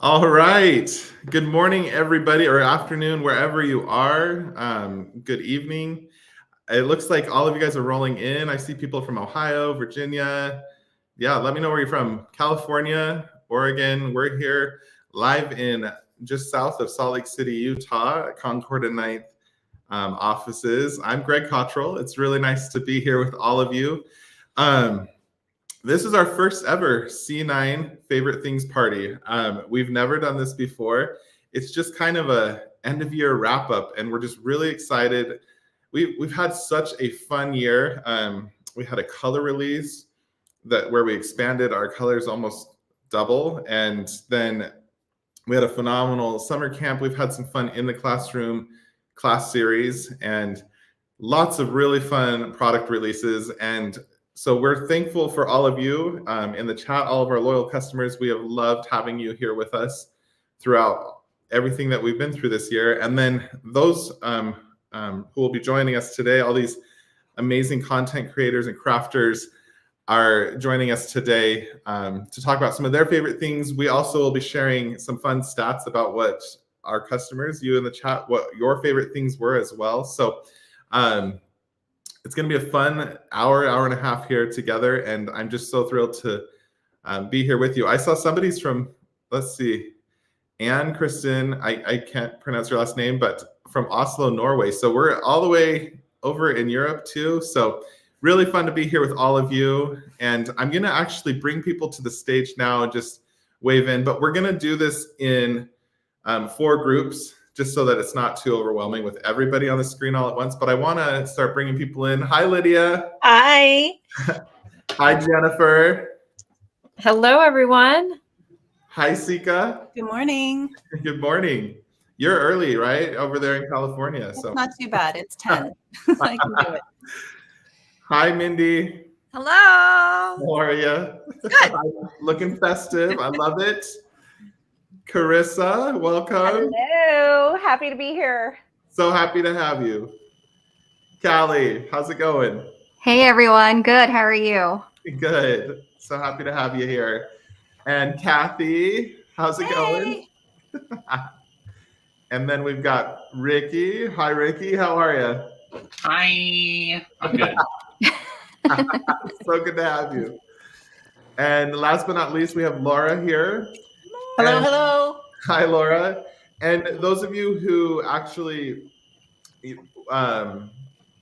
All right. Good morning, everybody, or afternoon, wherever you are. Good evening. It looks like all of you guys are rolling in. I see people from Ohio, Virginia. Yeah, let me know where you're from. California, Oregon. We're here live in just south of Salt Lake City, Utah, at Concord and Ninth offices. I'm Greg Cottrell. It's really nice to be here with all of you. This is our first ever C9 Favorite Things Party. We've never done this before. It's just kind of a end of year wrap up, and we're just really excited. We've had such a fun year. We had a color release where we expanded our colors almost double, and then we had a phenomenal summer camp. We've had some fun in the classroom class series, and lots of really fun product releases. And so we're thankful for all of you in the chat, all of our loyal customers. We have loved having you here with us throughout everything that we've been through this year. And then those who will be joining us today, all these amazing content creators and crafters are joining us today to talk about some of their favorite things. We also will be sharing some fun stats about what our customers, you in the chat, what your favorite things were as well. So it's going to be a fun hour and a half here together, and I'm just so thrilled to be here with you. I saw somebody's from, let's see, Anne Kristen, I can't pronounce your last name, but from Oslo, Norway. So we're all the way over in Europe too. So really fun to be here with all of you. And I'm going to actually bring people to the stage now and just wave in, but we're going to do this in 4 groups, just so that it's not too overwhelming with everybody on the screen all at once. But I want to start bringing people in. Hi, Lydia. Hi. Hi, Jennifer. Hello, everyone. Hi, Seeka. Good morning. Good morning. You're early, right? Over there in California. So not too bad. It's 10. I can do it. Hi, Mindy. Hello. How are you? Good. Looking festive. I love it. Carissa, welcome. Hello, happy to be here. So happy to have you. Callie, how's it going? Hey everyone, good. How are you? Good. So happy to have you here. And Cathy, how's it going? And then we've got Ricky. Hi, Ricky. How are you? Hi. I'm good. So good to have you. And last but not least, we have Laura here. Hello, hello. Hi, Laura. And those of you who actually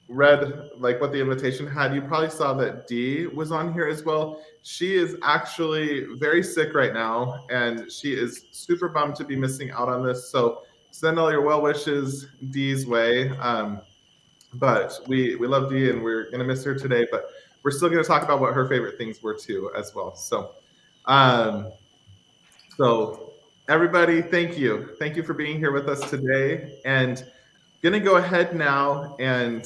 read like what the invitation had, you probably saw that Dee was on here as well. She is actually very sick right now, and she is super bummed to be missing out on this. So send all your well wishes Dee's way. But we love Dee, and we're gonna miss her today. But we're still gonna talk about what her favorite things were too, as well. So everybody, thank you. Thank you for being here with us today. And gonna go ahead now and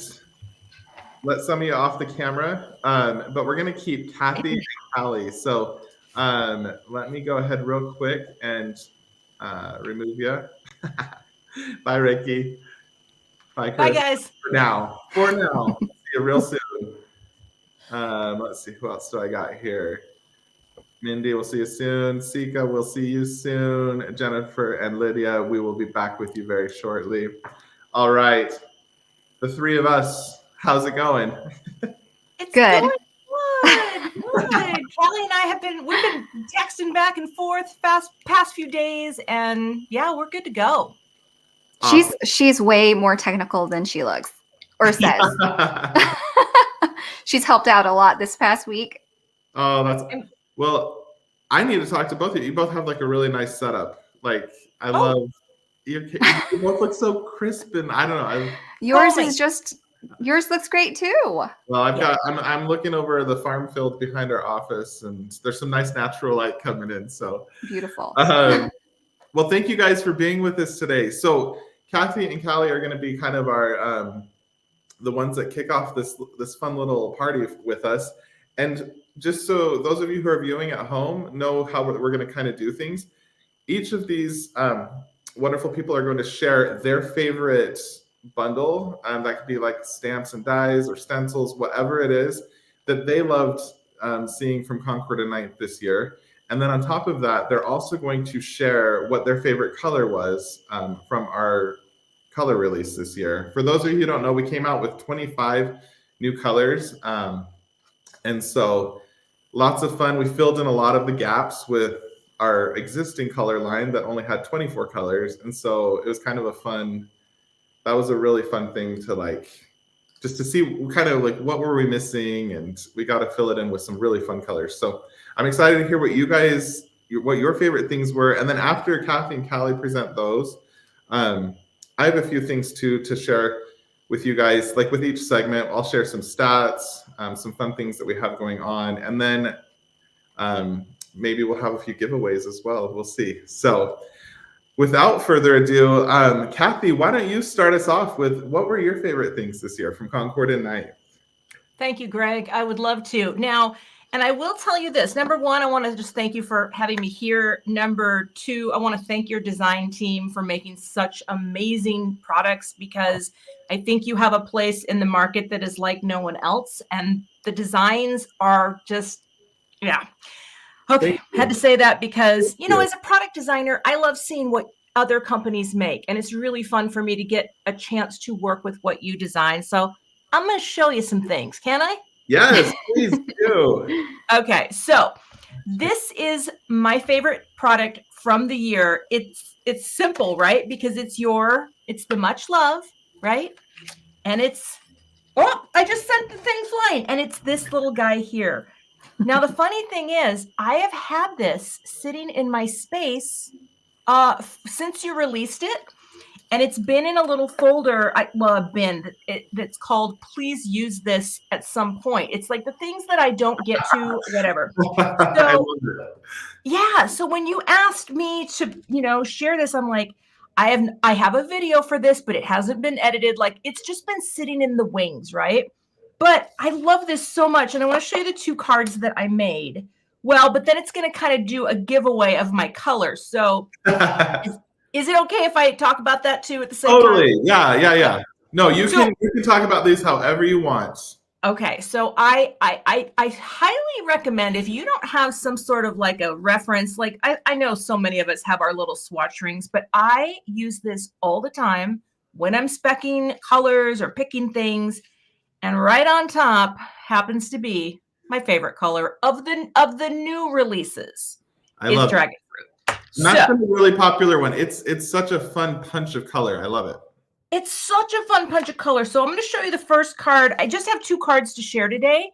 let some of you off the camera. But we're gonna keep Cathy and Callie. So let me go ahead real quick and remove you. Bye, Ricky. Bye, Chris. Bye, guys. For now. See you real soon. Let's see, who else do I got here? Mindy, we'll see you soon. Seeka, we'll see you soon. Jennifer and Lydia, we will be back with you very shortly. All right. The 3 of us, how's it going? It's Good. Going good. Callie and I we've been texting back and forth past few days, and yeah, we're good to go. She's way more technical than she looks or says. She's helped out a lot this past week. Oh, well, I need to talk to both of you. You both have like a really nice setup. Like I love you both look so crisp, and I don't know. Yours looks great too. Well, I'm looking over the farm field behind our office, and there's some nice natural light coming in. So beautiful. Well, thank you guys for being with us today. So Cathy and Callie are going to be kind of our the ones that kick off this fun little party with us. And just so those of you who are viewing at home know how we're going to kind of do things, each of these wonderful people are going to share their favorite bundle. That could be like stamps and dies or stencils, whatever it is that they loved seeing from Concord and Ninth this year. And then on top of that, they're also going to share what their favorite color was from our color release this year. For those of you who don't know, we came out with 25 new colors. And so lots of fun. We filled in a lot of the gaps with our existing color line that only had 24 colors. And so it was kind of that was a really fun thing to like, just to see kind of like what were we missing, and we got to fill it in with some really fun colors. So I'm excited to hear what what your favorite things were. And then after Cathy and Callie present those, I have a few things too to share with you guys. Like with each segment, I'll share some stats, some fun things that we have going on. And then maybe we'll have a few giveaways as well. We'll see. So without further ado, Cathy, why don't you start us off with what were your favorite things this year from Concord and Night? Thank you, Greg. I would love to. Now, and I will tell you this. Number one, I want to just thank you for having me here. Number two, I want to thank your design team for making such amazing products, because I think you have a place in the market that is like no one else. And the designs are just, yeah. Okay, had to say that because, you know, as a product designer, I love seeing what other companies make. And it's really fun for me to get a chance to work with what you design. So I'm going to show you some things. Can I? Yes, please do. Okay, so this is my favorite product from the year. It's simple, right? Because it's the Much Love, right? And I just sent the thing flying. And it's this little guy here. Now, the funny thing is, I have had this sitting in my space since you released it, and it's been in a little folder, a bin that's called "Please use this at some point." It's like the things that I don't get to, whatever. I love it. Yeah. So when you asked me to, share this, I'm like, I have a video for this, but it hasn't been edited. Like, it's just been sitting in the wings, right? But I love this so much, and I want to show you the two cards that I made. Well, but then it's going to kind of do a giveaway of my colors. So is it okay if I talk about that too at the same time? Totally. Yeah. No, you can talk about these however you want. Okay. So I highly recommend, if you don't have some sort of like a reference, like I know so many of us have our little swatch rings, but I use this all the time when I'm speccing colors or picking things. And right on top happens to be my favorite color of the new releases. I love Dragon Fruit. And that's been a really popular one. It's such a fun punch of color. I love it. It's such a fun punch of color. So I'm going to show you the first card. I just have two cards to share today.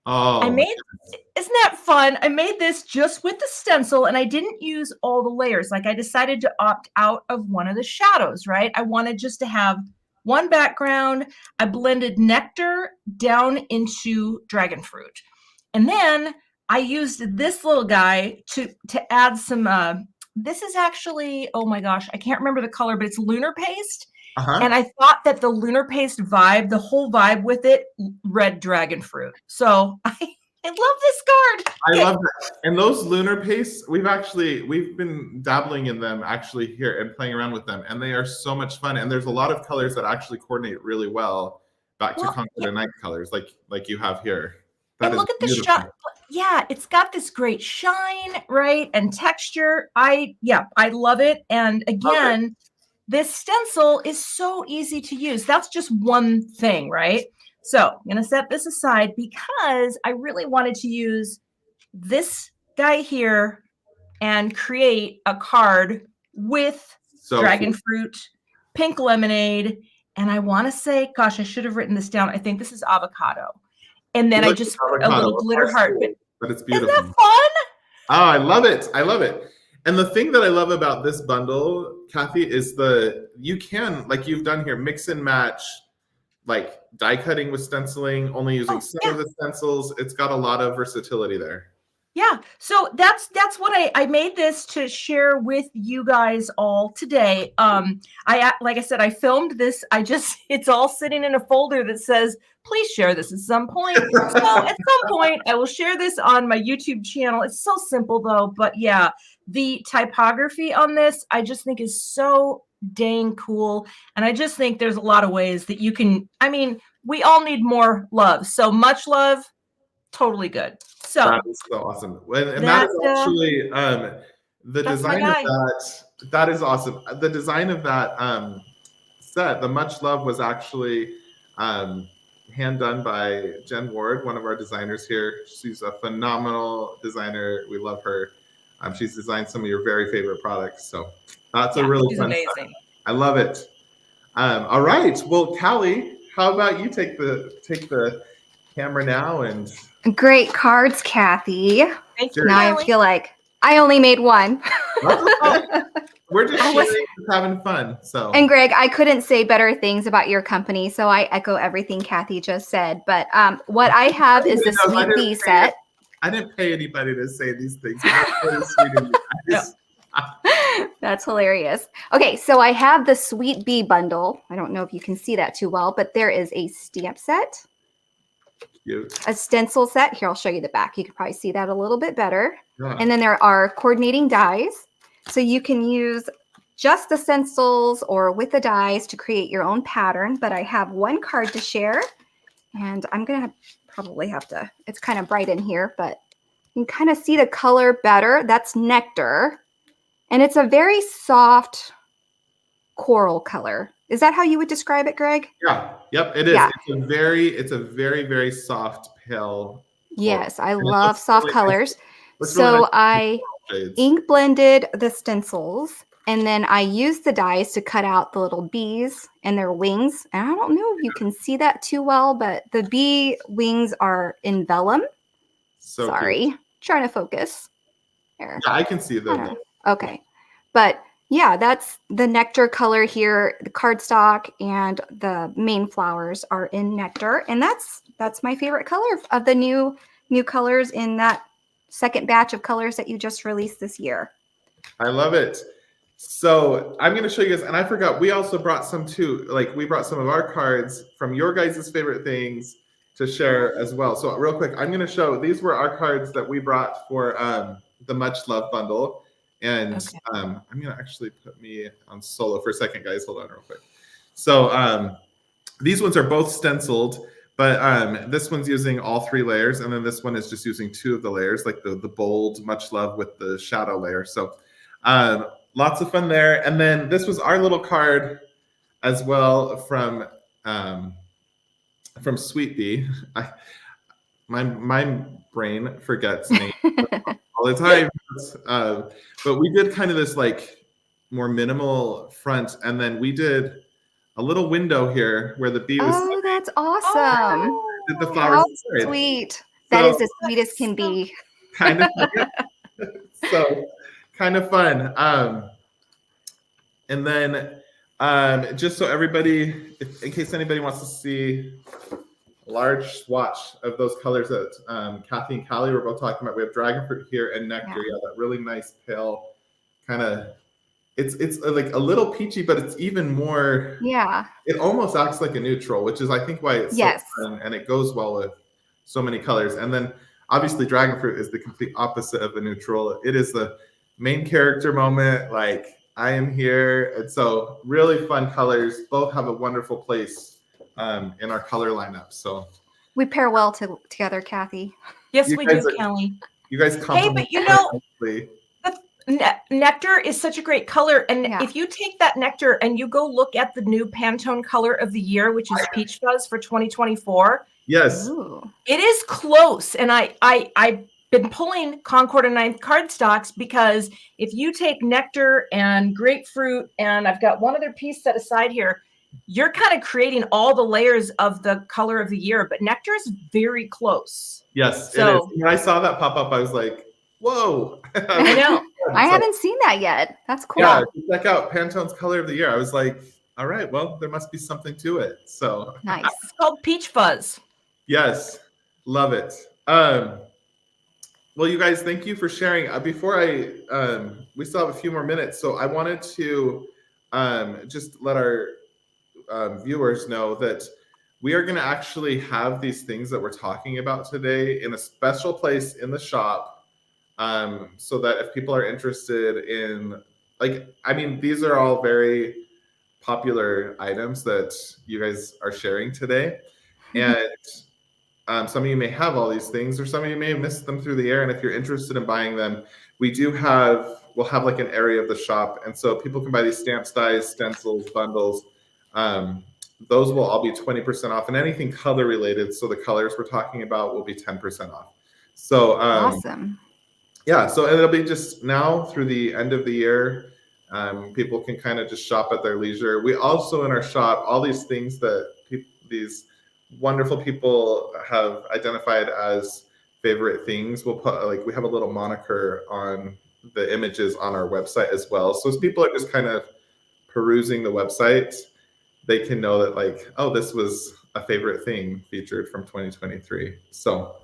Oh, isn't that fun? I made this just with the stencil, and I didn't use all the layers. Like, I decided to opt out of one of the shadows, right? I wanted just to have one background. I blended nectar down into dragon fruit. And then I used this little guy to add some, this is actually, oh my gosh, I can't remember the color, but it's lunar paste. And I thought that the lunar paste vibe, the whole vibe with it, red dragon fruit. So I love this card. I love that. And those lunar pastes, we've been dabbling in them actually here and playing around with them. And they are so much fun. And there's a lot of colors that actually coordinate really well back to Concord and Night colors like you have here. And look at the shine. Yeah, it's got this great shine, right? And texture. I love it. And again, this stencil is so easy to use. That's just one thing, right? So I'm going to set this aside because I really wanted to use this guy here and create a card with dragon fruit, pink lemonade, and I want to say, gosh, I should have written this down. I think this is avocado. And then I just put a little glitter heart. But it's beautiful. Isn't that fun? Oh, I love it. I love it. And the thing that I love about this bundle, Cathy, is you can, like you've done here, mix and match, like die cutting with stenciling, only using some of the stencils. It's got a lot of versatility there. Yeah. So that's what I made this to share with you guys all today. Like I said, I filmed this. It's all sitting in a folder that says, please share this at some point. So at some point, I will share this on my YouTube channel. It's so simple though. But yeah, the typography on this, I just think is so dang cool. And I just think there's a lot of ways that you can, we all need more love. So much love. Totally good. So That is so awesome. And that is actually the that's my design of guy. that. That is awesome. The design of that set, the Much Love, was actually hand done by Jen Ward, one of our designers here. She's a phenomenal designer. We love her. She's designed some of your very favorite products. So that's a really she's fun amazing. set. I love it. All right. Well, Callie, how about you take the camera now and Great cards, Cathy. Thank you, Now I Callie. feel like I only made one. we're just I was- sharing, just having fun. So And Greg, I couldn't say better things about your company, so I echo everything Cathy just said. But what I have is the I Sweet didn't Bee say set. I didn't pay anybody to say these things. That's really sweet of you guys. That's hilarious. Okay, so I have the Sweet Bee bundle. I don't know if you can see that too well, but there is a stamp set, Cute. a stencil set. Here, I'll show you the back. You can probably see that a little bit better. Yeah. And then there are coordinating dies. So you can use just the stencils or with the dies to create your own pattern. But I have one card to share. And I'm going to probably have to, it's kind of bright in here, but you can kind of see the color better. That's Nectar. And it's a very soft coral color. Is that how you would describe it, Greg? Yeah. Yep. It is. Yeah. It's a very, very soft pale. Yes, I And it love looks soft really colors. Looks So really nice I shades. ink blended the stencils, and then I used the dies to cut out the little bees and their wings. And I don't know if you can see that too well, but the bee wings are in vellum. So Sorry, cute. trying to focus. There. Yeah, I can see them. Okay. But yeah, that's the Nectar color here. The cardstock and the main flowers are in Nectar. And that's my favorite color of the new colors in that second batch of colors that you just released this year. I love it. So I'm going to show you guys, and I forgot, we also brought some too. Like, we brought some of our cards from your guys' favorite things to share as well. So real quick, I'm going to show, these were our cards that we brought for the Much Love bundle. And Okay. I'm going to actually put me on solo for a second, guys. Hold on real quick. So these ones are both stenciled, but this one's using all 3 layers, and then this one is just using 2 of the layers, like the bold Much Love with the shadow layer. So lots of fun there. And then this was our little card as well from Sweet Bee. My brain forgets names all the time. But we did kind of this like more minimal front, and then we did a little window here where the bee was. Oh, that's awesome. Did the flowers How inside. sweet. That So- is as sweet as can be. Kind of so kind of fun. And then just so everybody, in case anybody wants to see a large swatch of those colors that Cathy and Callie were both talking about, we have dragon fruit here and nectar. Yeah, that really nice pale kind of. It's like a little peachy, but it's even more. Yeah. It almost acts like a neutral, which is I think why it's Yes. so fun, and it goes well with so many colors. And then obviously dragon fruit is the complete opposite of a neutral. It is the main character moment, like I am here. And so really fun colors. Both have a wonderful place in our color lineup. So We pair well together, Cathy. Yes, You we guys do, are- Callie. you guys complement. but you know- nicely. Nectar is such a great color. And Yeah. if you take that nectar and you go look at the new Pantone color of the year, which is Peach Fuzz for 2024, Yes. Ooh. it is close. And I've been pulling Concord and 9th cardstocks because if you take nectar and grapefruit, and I've got one other piece set aside here, you're kind of creating all the layers of the color of the year. But nectar is very close. Yes, So- it is. When I saw that pop up, I was like, whoa. I know. I So- haven't seen that yet. That's cool. Yeah, check out Pantone's color of the year. I was like, all right, well, there must be something to it. So Nice. It's called Peach Fuzz. yes, love it. Well, you guys, thank you for sharing. Before we still have a few more minutes, so I wanted to just let our viewers know that we are going to actually have these things that we're talking about today in a special place in the shop. So that if people are interested in, like, I mean, these are all very popular items that you guys are sharing today. And some of you may have all these things, or some of you may have missed them through the air. And if you're interested in buying them, we'll have like an area of the shop. And so people can buy these stamps, dies, stencils, bundles. Those will all be 20% off, and anything color related. So the colors we're talking about will be 10% off. So Awesome. yeah, so it'll be just now through the end of the year. People can kind of just shop at their leisure. We also in our shop, all these things that these wonderful people have identified as favorite things, we'll put, like, we have a little moniker on the images on our website as well. So as people are just kind of perusing the website, they can know that, like, oh, this was a favorite thing featured from 2023. So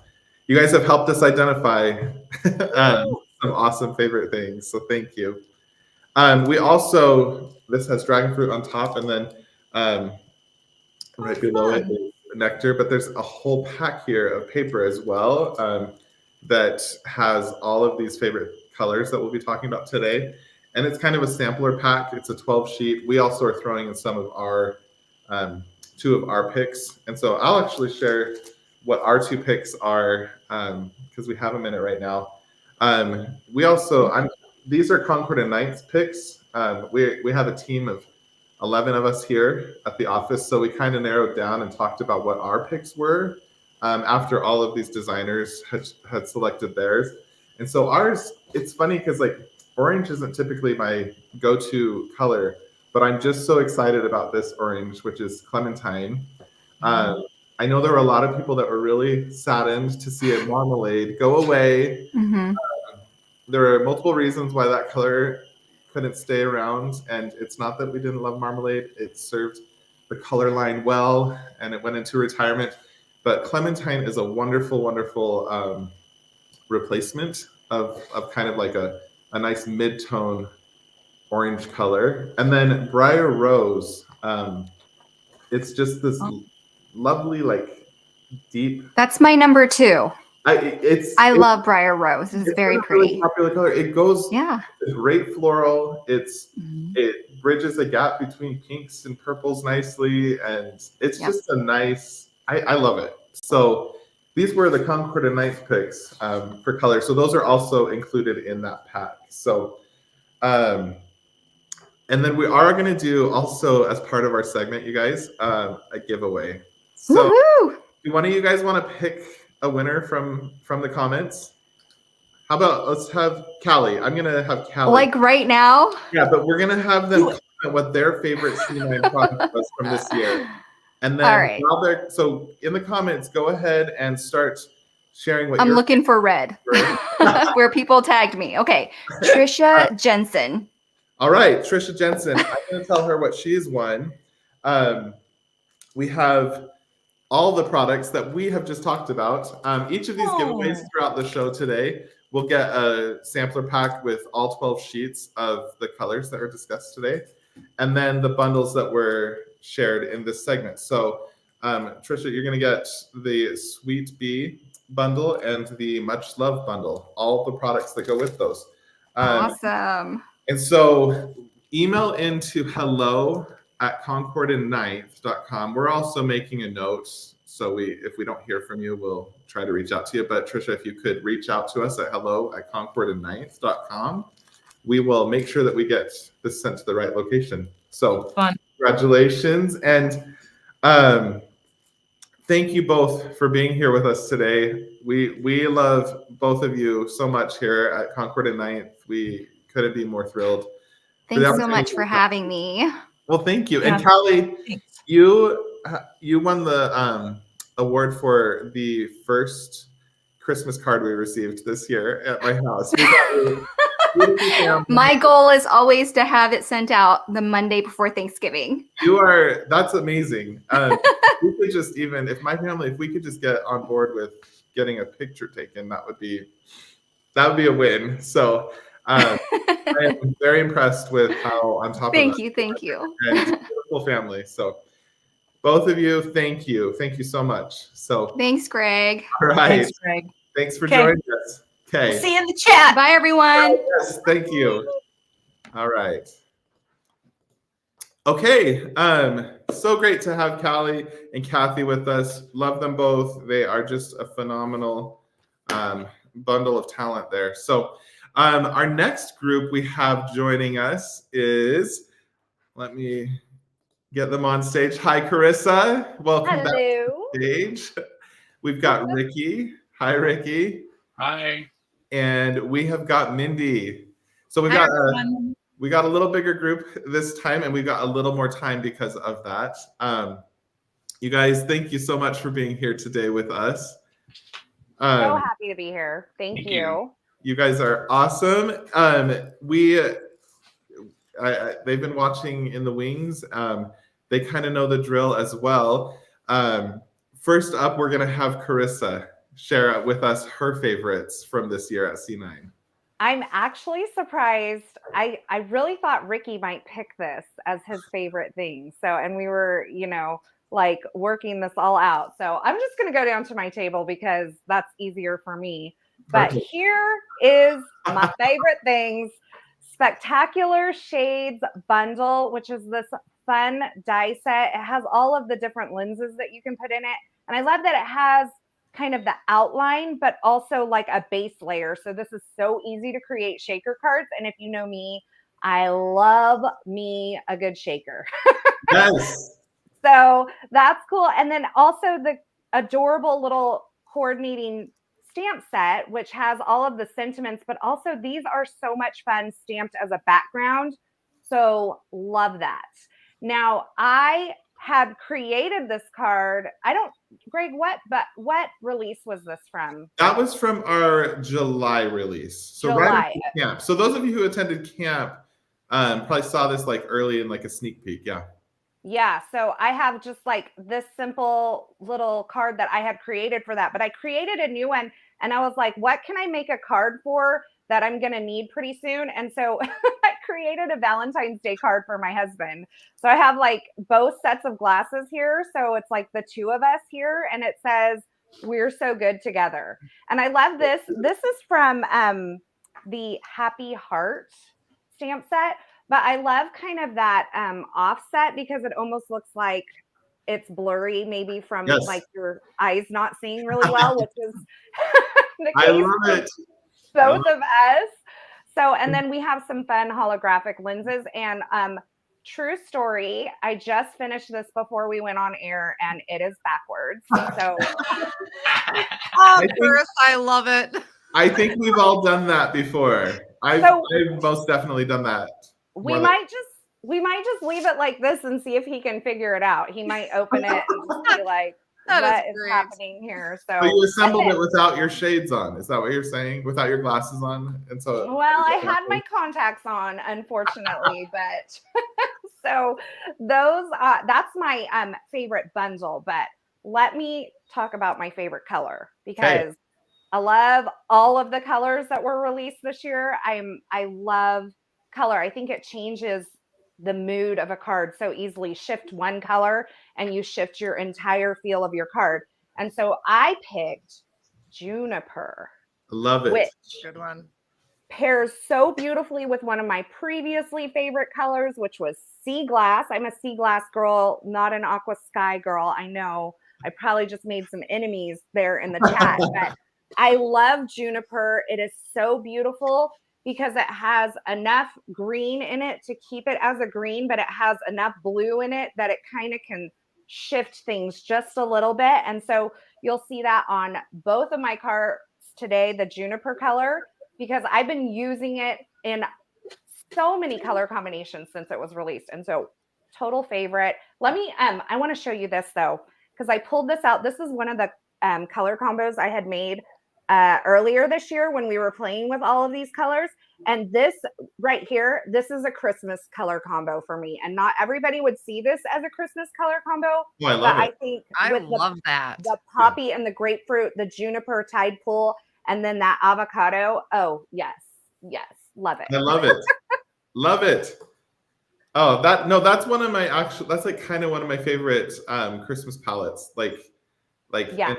you guys have helped us identify some awesome favorite things. So thank you. We also, this has dragon fruit on top, and then right below it is nectar, but there's a whole pack here of paper as well that has all of these favorite colors that we'll be talking about today. And it's kind of a sampler pack. It's a 12 sheet. We also are throwing in some of our, 2 of our picks. And so I'll actually share what our 2 picks are because we have them in it right now. We also, these are Concord and Knight's picks. We have a team of 11 of us here at the office. So we kind of narrowed down and talked about what our picks were after all of these designers had selected theirs. And so ours, it's funny because, like, orange isn't typically my go-to color, but I'm just so excited about this orange, which is clementine. I know there were a lot of people that were really saddened to see it marmalade go away. There are multiple reasons why that color couldn't stay around, and it's not that we didn't love marmalade. It served the color line well, and it went into retirement. But clementine is a wonderful, wonderful replacement of kind of like a nice mid-tone orange color. And then briar rose, it's just this lovely, like, deep. That's my number 2. I it's love briar rose. It's very pretty. Really popular color. It goes, Yeah. it's great floral. It bridges a gap between pinks and purples nicely, and it's just a nice. I love it. So these were the Concord and Knight picks for color. So those are also included in that pack. So, and then we are going to do also, as part of our segment, you guys, a giveaway. So do one of you guys want to pick a winner from the comments? How about, let's have Callie. I'm going to have Callie. Like right now? Yeah, but we're going to have them comment what their favorite C9 product was from this year. And then while they're, so in the comments, go ahead and start sharing what I'm looking for red. Where people tagged me. Okay. Trisha Jensen. All right, Trisha Jensen. I'm going to tell her what she's won. We have all the products that we have just talked about. Each of these giveaways throughout the show today will get a sampler pack with all 12 sheets of the colors that are discussed today, and then the bundles that were shared in this segment. So Trisha, you're going to get the Sweet Bee bundle and the Much Love bundle, all the products that go with those. Awesome. And so email into hello@concordandninth.com. We're also making a note. So if we don't hear from you, we'll try to reach out to you. But Trisha, if you could reach out to us at hello@concordandninth.com, we will make sure that we get this sent to the right location. So fun. Congratulations. And thank you both for being here with us today. We love both of you so much here at Concord and Ninth. We couldn't be more thrilled. Thanks so much for having me. Well, thank you. Yeah. And Callie, you won the award for the first Christmas card we received this year at my house. My goal is always to have it sent out the Monday before Thanksgiving. That's amazing. We could just if my family, if we could just get on board with getting a picture taken, that would be a win. So I am very impressed with how on top of Thank you. And beautiful family. So both of you, thank you so much. So thanks, Greg. all right. Thanks, Greg. Thanks for joining us. Okay. We'll see you in the chat. Bye, everyone. Yes, thank you. All right. Okay, so great to have Callie and Cathy with us. Love them both. They are just a phenomenal bundle of talent there. So our next group we have joining us is, let me get them on stage. Hi, Carissa. Welcome back to Hello. the stage. We've got Ricky. Hi, Ricky. Hi. And we have got Mindy. So we've Hi, got everyone. we got a little bigger group this time, and we've got a little more time because of that. You guys, thank you so much for being here today with us. So happy to be here. Thank Thank you. you. You guys are awesome. They've been watching in the wings. They kind of know the drill as well. First up, we're going to have Carissa share with us her favorites from this year at C9. I'm actually surprised. I really thought Ricky might pick this as his favorite thing. So, and we were, like working this all out. So I'm just going to go down to my table because that's easier for me. But Perfect. here is my favorite things. Spectacular Shades Bundle, which is this fun die set. It has all of the different lenses that you can put in it. And I love that it has kind of the outline, but also like a base layer. So this is so easy to create shaker cards. And if you know me, I love me a good shaker. Yes. So that's cool. And then also the adorable little coordinating stamp set, which has all of the sentiments, but also these are so much fun stamped as a background. So love that. Now I had created this card. Greg, what release was this from? That was from our July release. So July. Right after camp. So those of you who attended camp probably saw this like early in like a sneak peek. Yeah. Yeah, so I have just like this simple little card that I had created for that, but I created a new one and I was like, what can I make a card for that I'm going to need pretty soon? And so I created a Valentine's Day card for my husband. So I have like both sets of glasses here. So it's like the two of us here and it says, we're so good together. And I love this. This is from the Happy Heart stamp set. But I love kind of that offset because it almost looks like it's blurry, maybe from like your eyes not seeing really well, which is the case I love it. Both of us. So, and then we have some fun holographic lenses and true story. I just finished this before we went on air and it is backwards. So, I love it. I think we've all done that before. I've most definitely done that. We might just leave it like this and see if he can figure it out. He might open it and just be like, what is happening here? So you assembled it without your shades on. Is that what you're saying? Without your glasses on? And so well, I had my contacts on, unfortunately, but so those that's my favorite bundle. But let me talk about my favorite color because I love all of the colors that were released this year. I love color. I think it changes the mood of a card so easily. Shift one color and you shift your entire feel of your card. And so I picked Juniper. I love it. Which Good one. pairs so beautifully with one of my previously favorite colors, which was sea glass. I'm a sea glass girl, not an aqua sky girl. I know I probably just made some enemies there in the chat, but I love Juniper. It is so beautiful because it has enough green in it to keep it as a green, but it has enough blue in it that it kind of can shift things just a little bit. And so you'll see that on both of my cards today, the Juniper color, because I've been using it in so many color combinations since it was released. And so total favorite. Let me, I want to show you this though, because I pulled this out. This is one of the color combos I had made earlier this year when we were playing with all of these colors. And this right here, this is a Christmas color combo for me. And not everybody would see this as a Christmas color combo. Oh, I love it. I think love that. The poppy and the grapefruit, the juniper tide pool, and then that avocado. Oh, yes. Yes. Love it. I love it. Love it. Oh, that's one of my that's like kind of one of my favorite Christmas palettes. Like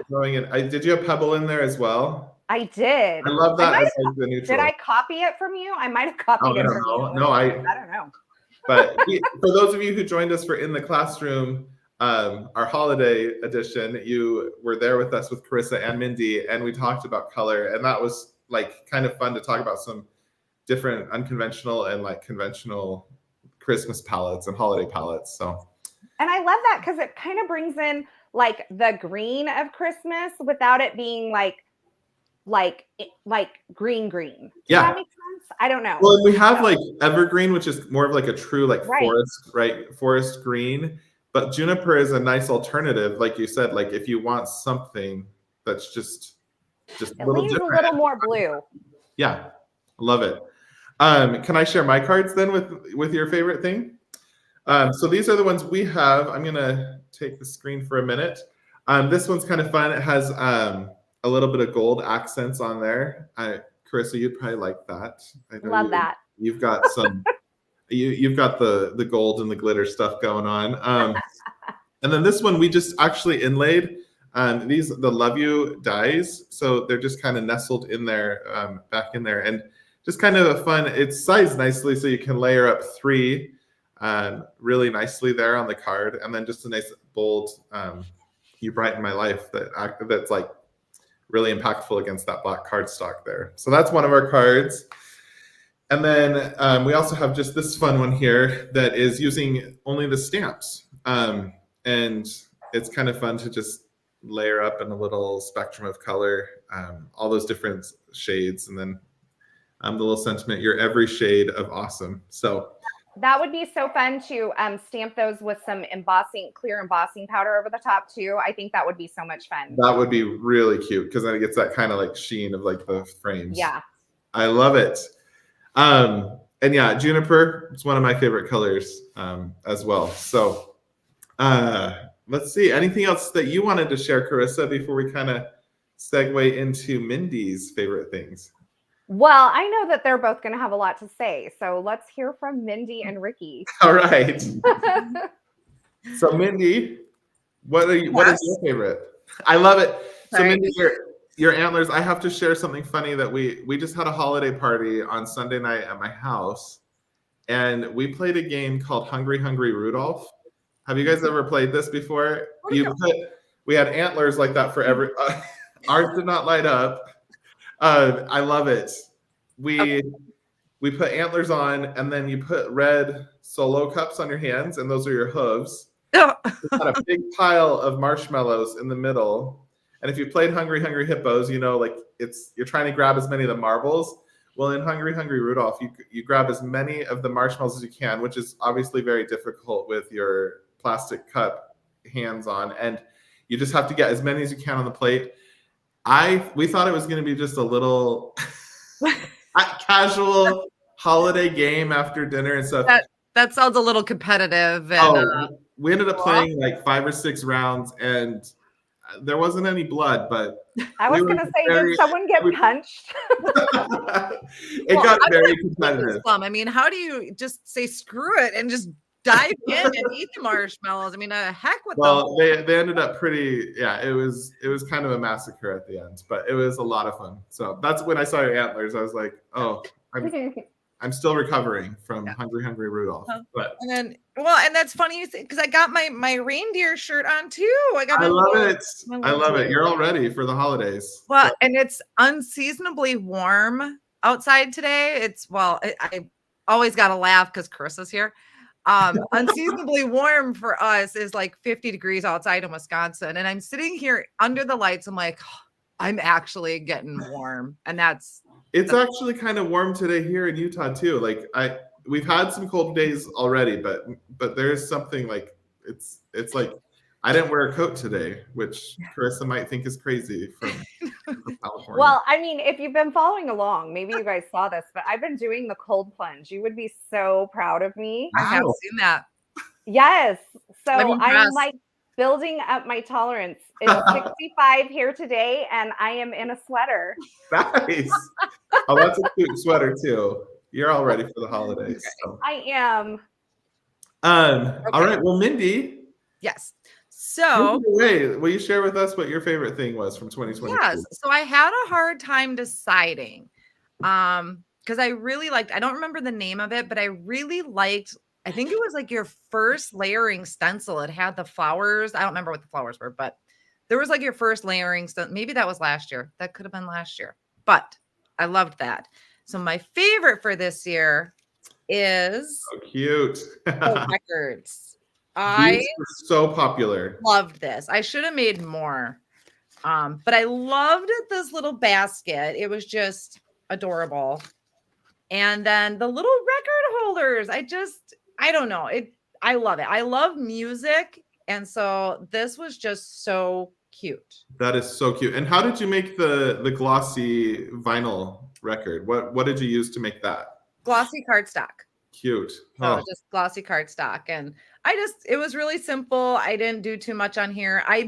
throwing it. Did you have Pebble in there as well? I did. I love that as like the neutral. Did I copy it from you? I might have copied it from you. No, I don't know. But for those of you who joined us for In the Classroom, our holiday edition, you were there with us with Carissa and Mindy, and we talked about color, and that was like kind of fun to talk about some different unconventional and like conventional Christmas palettes and holiday palettes. So, and I love that because it kind of brings in like the green of Christmas without it being like green. Does that make sense? I don't know. Well, we have like evergreen, which is more of like a true like Right. forest, right? Forest green. But juniper is a nice alternative, like you said. Like if you want something that's just it leans a little more blue. Yeah, love it. Can I share my cards then with your favorite thing? So these are the ones we have. I'm gonna take the screen for a minute. This one's kind of fun. It has a little bit of gold accents on there. Carissa, you'd probably like that. I know Love that. You've got some. You've got the gold and the glitter stuff going on. And then this one we just actually inlaid. The Love You dies, so they're just kind of nestled in there, back in there, and just kind of a fun. It's sized nicely, so you can layer up 3 really nicely there on the card, and then just a nice bold "You Brighten My Life" that's like really impactful against that black cardstock there. So that's one of our cards. And then we also have just this fun one here that is using only the stamps. And it's kind of fun to just layer up in a little spectrum of color, all those different shades. And then the little sentiment, you're every shade of awesome. So that would be so fun to stamp those with some clear embossing powder over the top too. I think that would be so much fun. that would be really cute because then it gets that kind of like sheen of like the frames. Yeah. I love it. And yeah, juniper, it's one of my favorite colors as well. So let's see, anything else that you wanted to share, Carissa, before we kind of segue into Mindy's favorite things? Well, I know that they're both going to have a lot to say. So let's hear from Mindy and Ricky. All right. So Mindy, what is your favorite? I love it. So Sorry. Mindy, your antlers, I have to share something funny that we just had a holiday party on Sunday night at my house, and we played a game called Hungry Hungry Rudolph. Have you guys ever played this before? We had antlers like that for every ours did not light up. I love it. We put antlers on, and then you put red Solo cups on your hands, and those are your hooves. We had a big pile of marshmallows in the middle. And if you played Hungry Hungry Hippos, you know, like you're trying to grab as many of the marbles. Well, in Hungry Hungry Rudolph, you grab as many of the marshmallows as you can, which is obviously very difficult with your plastic cup hands on, and you just have to get as many as you can on the plate. We thought it was going to be just a little casual holiday game after dinner and stuff. That sounds a little competitive. And, we ended up playing like 5 or 6 rounds, and there wasn't any blood, but I was going to say, did someone get punched? It got very competitive. I mean, how do you just say screw it and just dive in and eat the marshmallows? I mean, heck with them. Well, they ended up it was kind of a massacre at the end, but it was a lot of fun. So that's when I saw your antlers. I was like, oh, I'm still recovering from Hungry Hungry Rudolph. But and that's funny because I got my reindeer shirt on too. I love it. I love it. You're all ready for the holidays. Well, and it's unseasonably warm outside today. I always got to laugh because Carissa's here. Unseasonably warm for us is like 50 degrees outside in Wisconsin, and I'm sitting here under the lights. I'm like, I'm actually getting warm, and it's actually kind of warm today here in Utah too. Like we've had some cold days already, but there's something like it's like I didn't wear a coat today, which Carissa might think is crazy from California. Well, I mean, if you've been following along, maybe you guys saw this, but I've been doing the cold plunge. You would be so proud of me. I have seen that. Yes. So I'm impressed. like building up my tolerance. It's 65 here today, and I am in a sweater. Nice. Oh, that's a cute sweater too. You're all ready for the holidays. So. I am. All right. Well, Mindy. Yes. So will you share with us what your favorite thing was from 2020? Yes. So I had a hard time deciding because I really liked, I don't remember the name of it, but I really liked I think it was like your first layering stencil. It had the flowers. I don't remember what the flowers were, but there was like your first layering stencil. Maybe that was last year. That could have been last year, but I loved that. So my favorite for this year is So cute. the records. I These were so popular. loved this. I should have made more. But I loved this little basket. It was just adorable. And then the little record holders. I don't know. I love it. I love music. And so this was just so cute. That is so cute. And how did you make the glossy vinyl record? What did you use to make that? Glossy cardstock. Cute. So just glossy cardstock. And it was really simple. I didn't do too much on here. I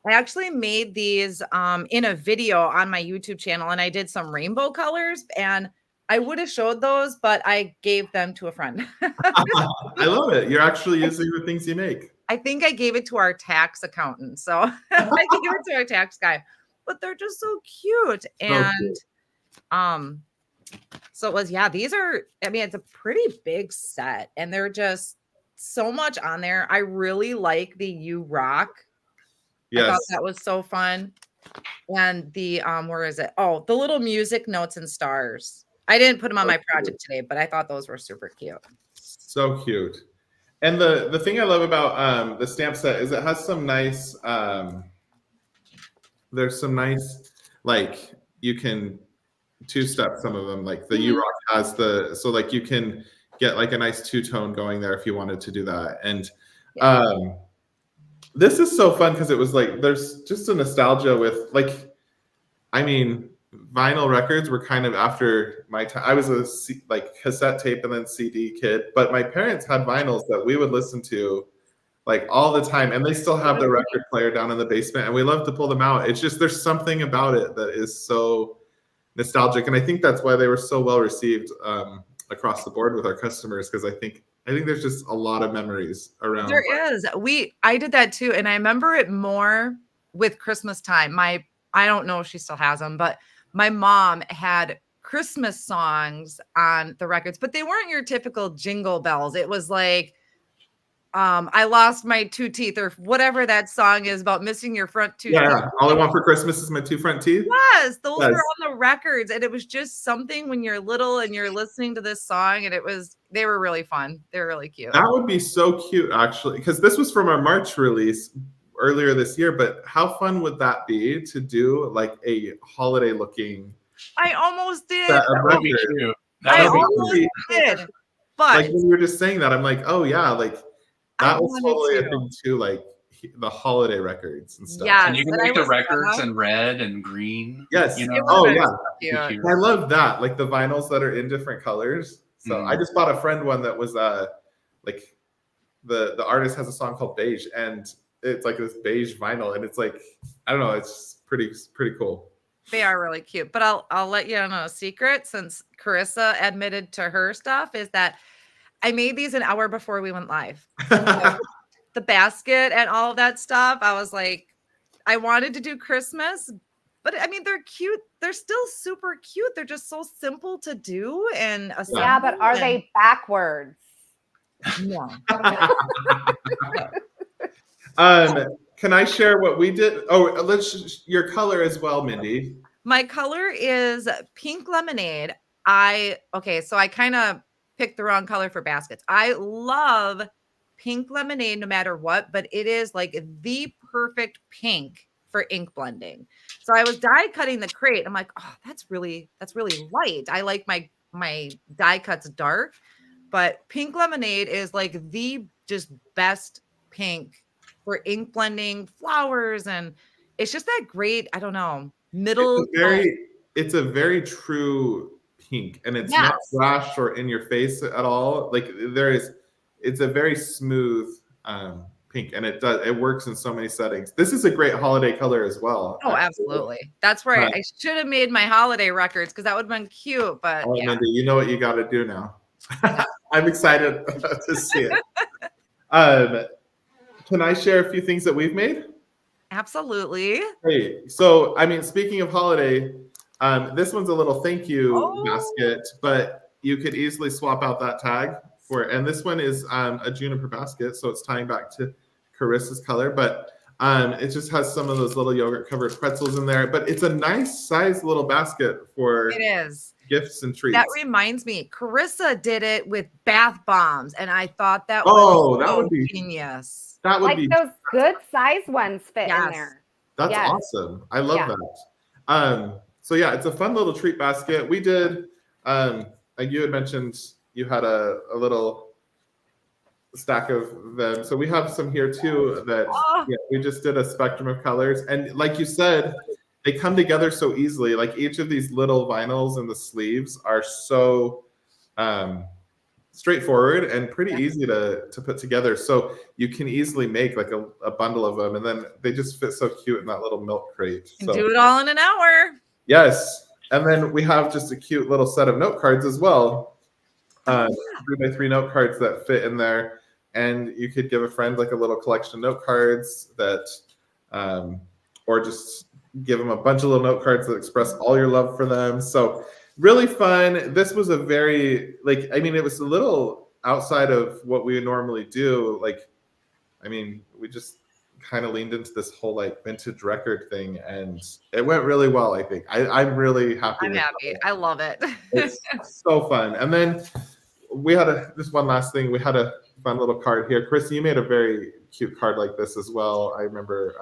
actually made these in a video on my YouTube channel, and I did some rainbow colors, and I would have showed those, but I gave them to a friend. I love it. You're actually using the things you make. I think I gave it to our tax accountant. So I gave it to our tax guy, but they're just so cute. And so it was, these are, it's a pretty big set, and they're just so much on there. I really like the You Rock. Yes. I thought that was so fun. And the where is it? Oh, the little music notes and stars. I didn't put them on my project today, but I thought those were super cute. So cute. And the thing I love about the stamp set is it has some nice there's some nice, like, you can two-step some of them, like the U-Rock has so like you can get like a nice two-tone going there if you wanted to do that. And this is so fun because it was like, there's just a nostalgia with, like, vinyl records were kind of after my time. I was a cassette tape and then CD kid, but my parents had vinyls that we would listen to like all the time, and they still have the record player down in the basement, and we love to pull them out. It's just, there's something about it that is so nostalgic, and I think that's why they were so well received across the board with our customers, because I think there's just a lot of memories around. There is. I did that too, and I remember it more with Christmas time. I don't know if she still has them, but my mom had Christmas songs on the records, but they weren't your typical jingle bells. It was like, I lost my 2 teeth, or whatever that song is about missing your front 2 teeth. Yeah, all I want for Christmas is my 2 front teeth. Yes, those were on the records, and it was just something when you're little and you're listening to this song, and they were really fun. They were really cute. That would be so cute, actually, because this was from our March release earlier this year, but how fun would that be to do like a holiday looking? I almost did. That would be cute. I almost did. But like when you were just saying that, I'm like, oh yeah, like that was totally a thing too, like the holiday records and stuff. Yeah, and you can make the records in red and green. Yes. You know? Oh yeah. Cute. I love that, like the vinyls that are in different colors. So I just bought a friend one that was like the artist has a song called Beige, and it's like this beige vinyl, and it's like, I don't know, it's pretty cool. They are really cute. But I'll let you know a secret, since Carissa admitted to her stuff, is that I made these an hour before we went live. The basket and all of that stuff. I was like, I wanted to do Christmas, but they're cute. They're still super cute. They're just so simple to do. And yeah, but are they backwards? No. Can I share what we did? Oh, your color as well, Mindy. My color is pink lemonade. So I kind of picked the wrong color for baskets. I love pink lemonade no matter what, but it is like the perfect pink for ink blending. So I was die cutting the crate. I'm like, oh, that's really light. I like my die cuts dark, but pink lemonade is like the just best pink for ink blending flowers, and it's just that great, I don't know, middle. It's a very true pink, and it's not flash or in your face at all. Like it's a very smooth pink, and it works in so many settings. This is a great holiday color as well. Oh, absolutely. That's where I should have made my holiday records, because that would have been cute. But Mindy, you know what you got to do now. I'm excited to see it. Can I share a few things that we've made? Absolutely. Great. So, speaking of holiday, this one's a little thank you basket, but you could easily swap out that tag for it. And this one is a juniper basket, so it's tying back to Carissa's color, but it just has some of those little yogurt covered pretzels in there. But it's a nice size little basket for It is. gifts and treats. That reminds me, Carissa did it with bath bombs, and I thought that Oh, was that so would be genius. that would Like be those good size ones fit in Yes. there. that's Yes. awesome. I love Yeah. that. So yeah, it's a fun little treat basket. We did like you had mentioned you had a little stack of them. So we have some here too that we just did a spectrum of colors. And like you said, they come together so easily. Like each of these little vinyls and the sleeves are so straightforward and pretty easy to put together. So you can easily make like a bundle of them, and then they just fit so cute in that little milk crate. And So do it all in an hour. yes. And then we have just a cute little set of note cards as well. 3x3 note cards that fit in there. And you could give a friend like a little collection of note cards that, or just give them a bunch of little note cards that express all your love for them. So really fun. This was a very, like, I mean, it was a little outside of what we would normally do. Like, I mean, we just kind of leaned into this whole like vintage record thing, and it went really well. I think I'm really happy. I'm happy. I love it. It's so fun. And then we had just one last thing. We had a fun little card here. Chris, you made a very cute card like this as well. I remember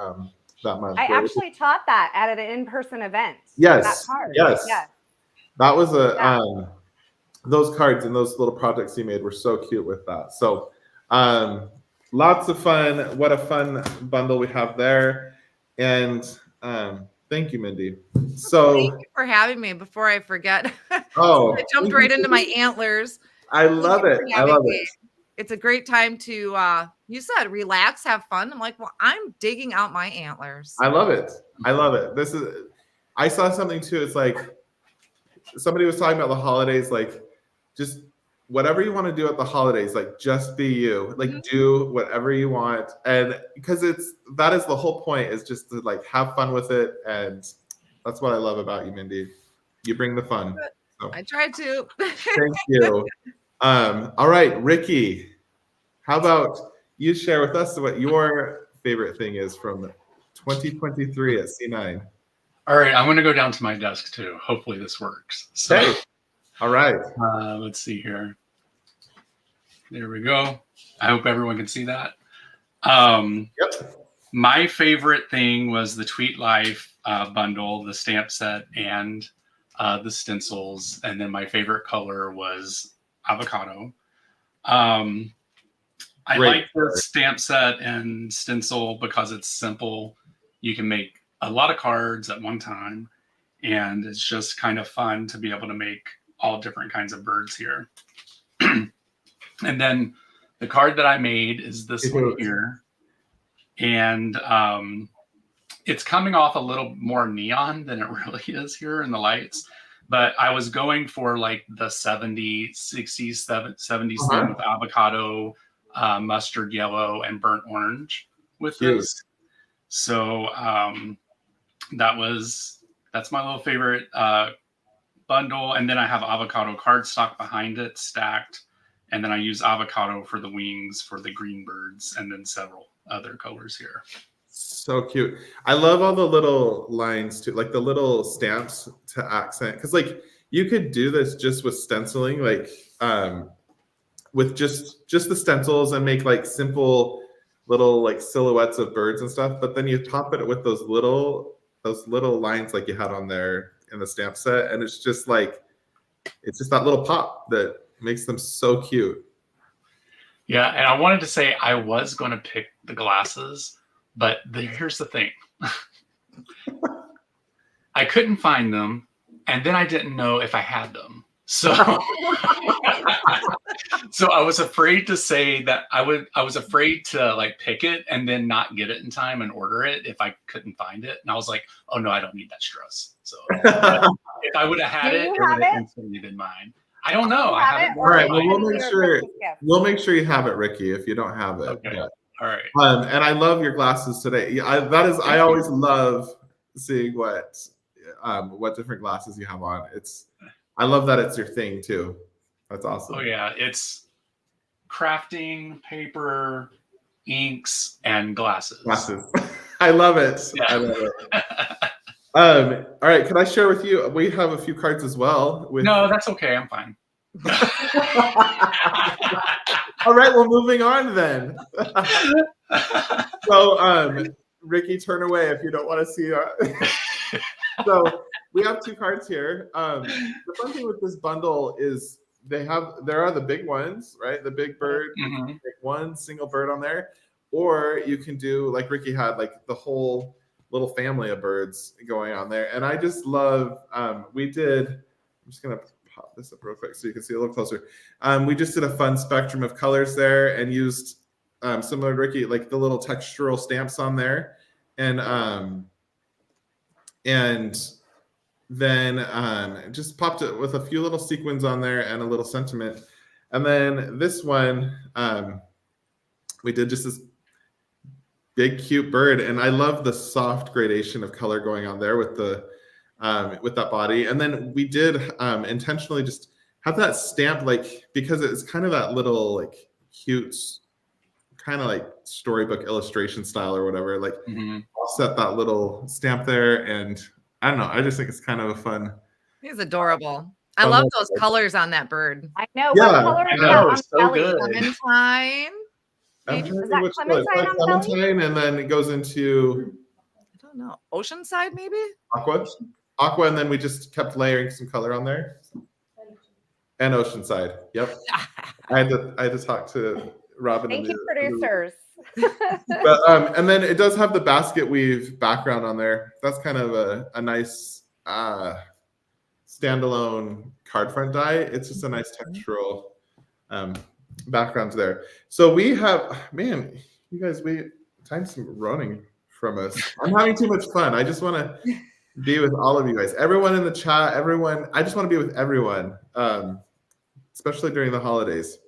that month. I actually taught that at an in-person event. Yes. That card. Yes. Yes. That was those cards and those little projects you made were so cute with that. So lots of fun. What a fun bundle we have there. And thank you, Mindy. So Thank you for having me. Before I forget, oh, I jumped right into my antlers. I love it. I love it. It's a great time to, you said, relax, have fun. I'm like, well, I'm digging out my antlers. I love it. I love it. I saw something too. It's like somebody was talking about the holidays, like just whatever you want to do at the holidays, like just be you, like do whatever you want. And because that is the whole point, is just to like have fun with it. And that's what I love about you, Mindy. You bring the fun. So. I tried to. Thank you. All right, Ricky, how about you share with us what your favorite thing is from 2023 at C9? All right, I'm going to go down to my desk too. Hopefully this works. So, hey. All right. Let's see here. There we go. I hope everyone can see that. Yep. My favorite thing was the Tweet Life bundle, the stamp set, and the stencils. And then my favorite color was avocado. I like the stamp set and stencil because it's simple. You can make a lot of cards at one time, and it's just kind of fun to be able to make all different kinds of birds here. And then the card that I made is this one here, and it's coming off a little more neon than it really is here in the lights. But I was going for like the 70s, 60s, 70s theme with avocado, mustard yellow, and burnt orange with this. So that's my little favorite bundle. And then I have avocado cardstock behind it stacked. And then I use avocado for the wings for the green birds, and then several other colors here. So cute. I love all the little lines too, like the little stamps to accent. Because like you could do this just with stenciling, like with just the stencils, and make like simple little like silhouettes of birds and stuff. But then you top it with those little lines like you had on there in the stamp set, and it's just that little pop that makes them so cute. Yeah, and I wanted to say I was going to pick the glasses, but here's the thing. I couldn't find them, and then I didn't know if I had them. So so I was afraid to say that I was afraid to like pick it and then not get it in time and order it if I couldn't find it. And I was like, oh no, I don't need that stress. So if I would have had it would have instantly been mine. I don't know. I haven't. All right. Well, we'll make sure you have it, Ricky, if you don't have it. Okay. Yeah. All right. And I love your glasses today. Yeah, I always love seeing what different glasses you have on. I love that it's your thing too. That's awesome. Oh yeah, it's crafting, paper, inks, and glasses. Glasses. I love it. Yeah. I love it. All right, can I share with you? We have a few cards as well. No, that's okay. I'm fine. All right, well, moving on then. So, Ricky, turn away if you don't want to see. So we have two cards here. The fun thing with this bundle is there are the big ones, right? The big bird, like one single bird on there, or you can do like Ricky had, like the whole little family of birds going on there. And I just love. I'm just gonna pop this up real quick so you can see a little closer. We just did a fun spectrum of colors there and used similar to Ricky, like the little textural stamps on there, and then just popped it with a few little sequins on there and a little sentiment. And then this one, we did just this big cute bird, and I love the soft gradation of color going on there with the with that body. And then we did intentionally just have that stamp, like, because it's kind of that little like cute kind of like storybook illustration style or whatever, like I'll set that little stamp there, and I don't know, I just think it's kind of a fun. He's adorable. I love those colors on that bird. I know. Yeah, What color I is know, that on so Kelly? good. Clementine. I'm Maybe. trying to Is think that which color. It's Clementine like on Kelly? Clementine, and then it goes into I don't know. Oceanside, maybe? aqua, and then we just kept layering some color on there. And Oceanside. Yep. I had to talk to Robin. Thank you, producers. But and then it does have the basket weave background on there. That's kind of a nice standalone card front die. It's just a nice textural background there. So we have, man, you guys, time's running from us. I'm having too much fun. I just want to be with all of you guys. Everyone in the chat, everyone. I just want to be with everyone, especially during the holidays.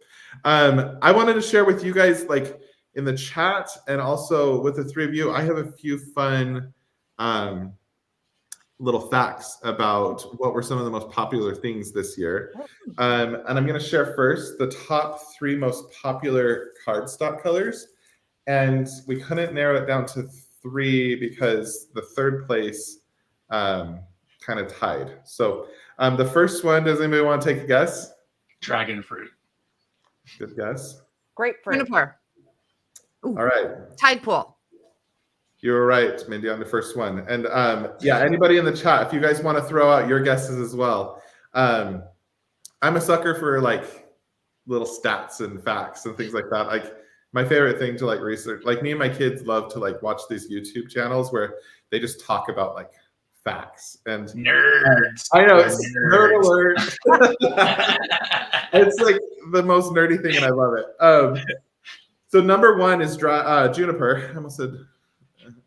I wanted to share with you guys, like in the chat and also with the three of you, I have a few fun little facts about what were some of the most popular things this year. And I'm going to share first the top 3 most popular cardstock colors. And we couldn't narrow it down to 3 because the third place kind of tied. So the first one, does anybody want to take a guess? Dragon fruit. Good guess. Grapefruit. Juniper. All right. Tide pool. You were right, Mindy, on the first one. And yeah, anybody in the chat, if you guys want to throw out your guesses as well. I'm a sucker for like little stats and facts and things like that. Like my favorite thing to like research, like me and my kids love to like watch these YouTube channels where they just talk about like facts and Nerds. I know, it's nerd alert. It's like the most nerdy thing and I love it. So number 1 is juniper. I almost said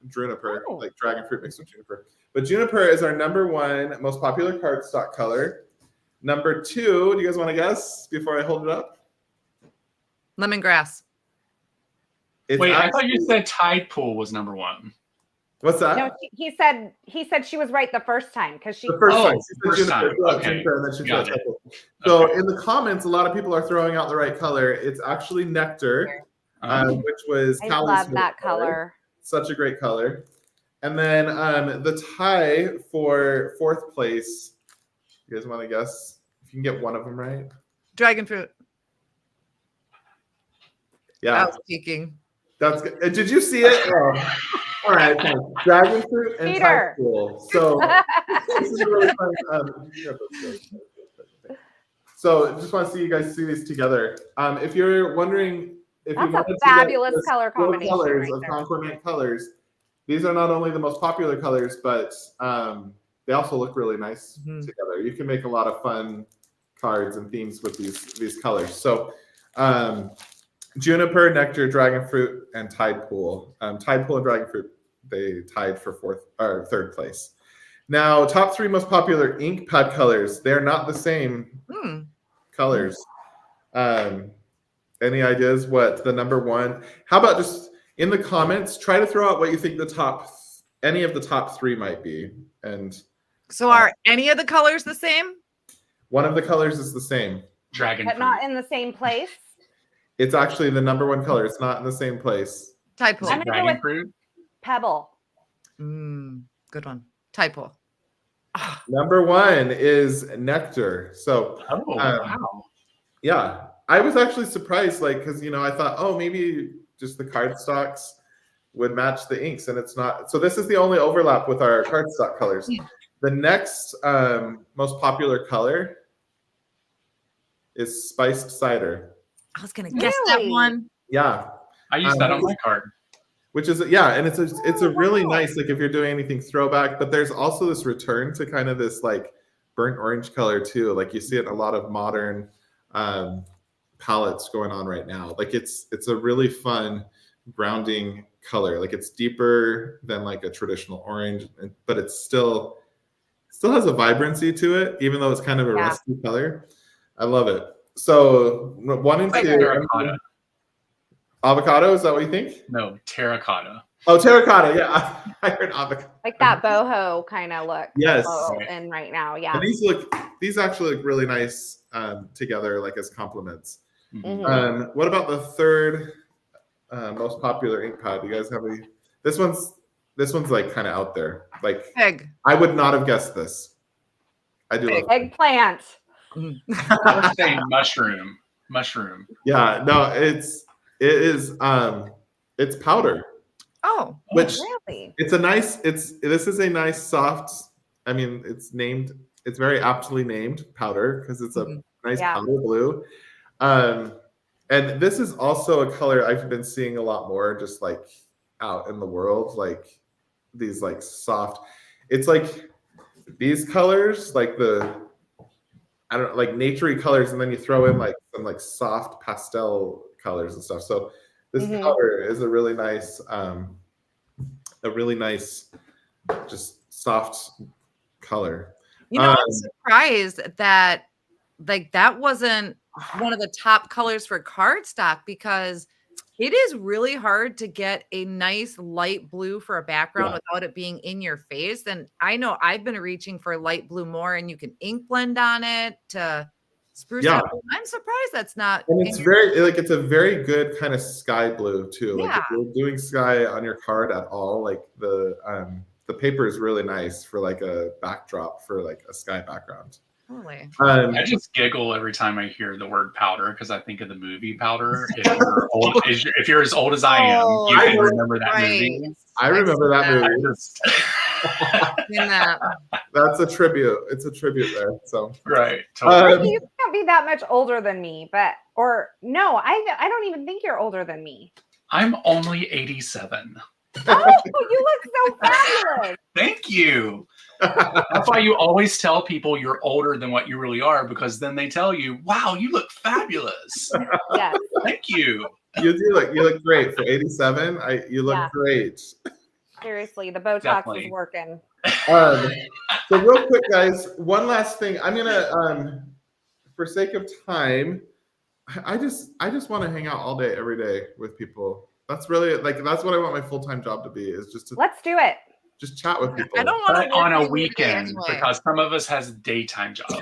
juniper, like dragon fruit mixed with juniper. But juniper is our number 1 most popular cardstock color. Number 2, do you guys want to guess before I hold it up? Lemongrass. Wait, I thought you said tide pool was number 1. What's that? No, he said she was right the first time because she. The first time. She said first time. juniper, Okay. juniper, and then she Got said it. purple. So in the comments, a lot of people are throwing out the right color. It's actually nectar, which was I Callie's love favorite that color. Such a great color. And then the tie for 4th place. You guys want to guess? If you can get one of them right. Dragon fruit. Yeah, I was peeking. that's good. Did you see it? Oh. All right, dragon fruit and Peter. tide pool. So this is a really fun. So just want to see you guys see these together. If you're wondering if That's you wanted a to get fabulous this color four combination colors right of there. Concord Night colors, these are not only the most popular colors, but they also look really nice together. You can make a lot of fun cards and themes with these colors. So juniper, nectar, dragon fruit, and tide pool. Tide pool and dragon fruit, they tied for 3rd place. Now, top 3 most popular ink pad colors. They're not the same colors. Any ideas what the number 1? How about just in the comments, try to throw out what you think any of the top 3 might be. And So are any of the colors the same? one of the colors is the same. Dragon But fruit. not in the same place. It's actually the number one color. It's not in the same place. Typo. Is I'm it gonna go dragon with- fruit? Pebble. Good one. Typo. Ah, Number one is nectar. So Oh, wow. yeah, I was actually surprised, like, because I thought, oh, maybe just the cardstocks would match the inks, and it's not. So this is the only overlap with our cardstock colors. The next most popular color is spiced cider. I was gonna guess that Really? one. Yeah, I used that on my card. which is and it's a really nice, like, if you're doing anything throwback. But there's also this return to kind of this like burnt orange color too. Like you see it in a lot of modern palettes going on right now. Like it's a really fun grounding color. Like it's deeper than like a traditional orange, but it's still has a vibrancy to it, even though it's kind of a rusty color. I love it. So 1 and 2. Terracotta. Avocado, is that what you think? No, terracotta. Oh, terracotta. Yeah, I heard avocado. Like that boho kind of look. Yes. In right now. Yeah. And these actually look really nice together, like as complements. Mhm. What about the third most popular ink pad? Do you guys have any? This one's like kind of out there. Like Pig. I would not have guessed this. I do love it. Eggplant. I was saying mushroom. Mushroom. Yeah, no, it's powder. Oh, Which Really? this is a nice soft, I mean, it's very aptly named powder because it's a nice Yeah. powder blue. And this is also a color I've been seeing a lot more just like out in the world, like these like soft, it's like these colors, like like naturey colors, and then you throw in like some like soft pastel colors and stuff. So this color is a really nice, just soft color. I'm surprised that like that wasn't one of the top colors for cardstock, because it is really hard to get a nice light blue for a background without it being in your face. And I know I've been reaching for light blue more, and you can ink blend on it to spruce it up. I'm surprised that's not. And it's it's a very good kind of sky blue too. Like Yeah. if you're doing sky on your card at all, like the paper is really nice for like a backdrop for like a sky background. Totally. I just giggle every time I hear the word powder because I think of the movie Powder. If you're as old as I am, you can remember that movie. I remember that movie. In that. That's a tribute. It's a tribute there. So Right. Ricky, you can't be that much older than me, I don't even think you're older than me. I'm only 87. Oh, you look so fabulous. Thank you. That's why you always tell people you're older than what you really are, because then they tell you, wow, you look fabulous. Yes. Thank you. You look great for 87. You look great. Seriously, the Botox is working. So real quick, guys, one last thing. I'm gonna for sake of time, I just want to hang out all day, every day with people. That's really that's what I want my full-time job to be, is just to Let's do it. just chat with people. I don't want to on a weekend because some of us has daytime jobs.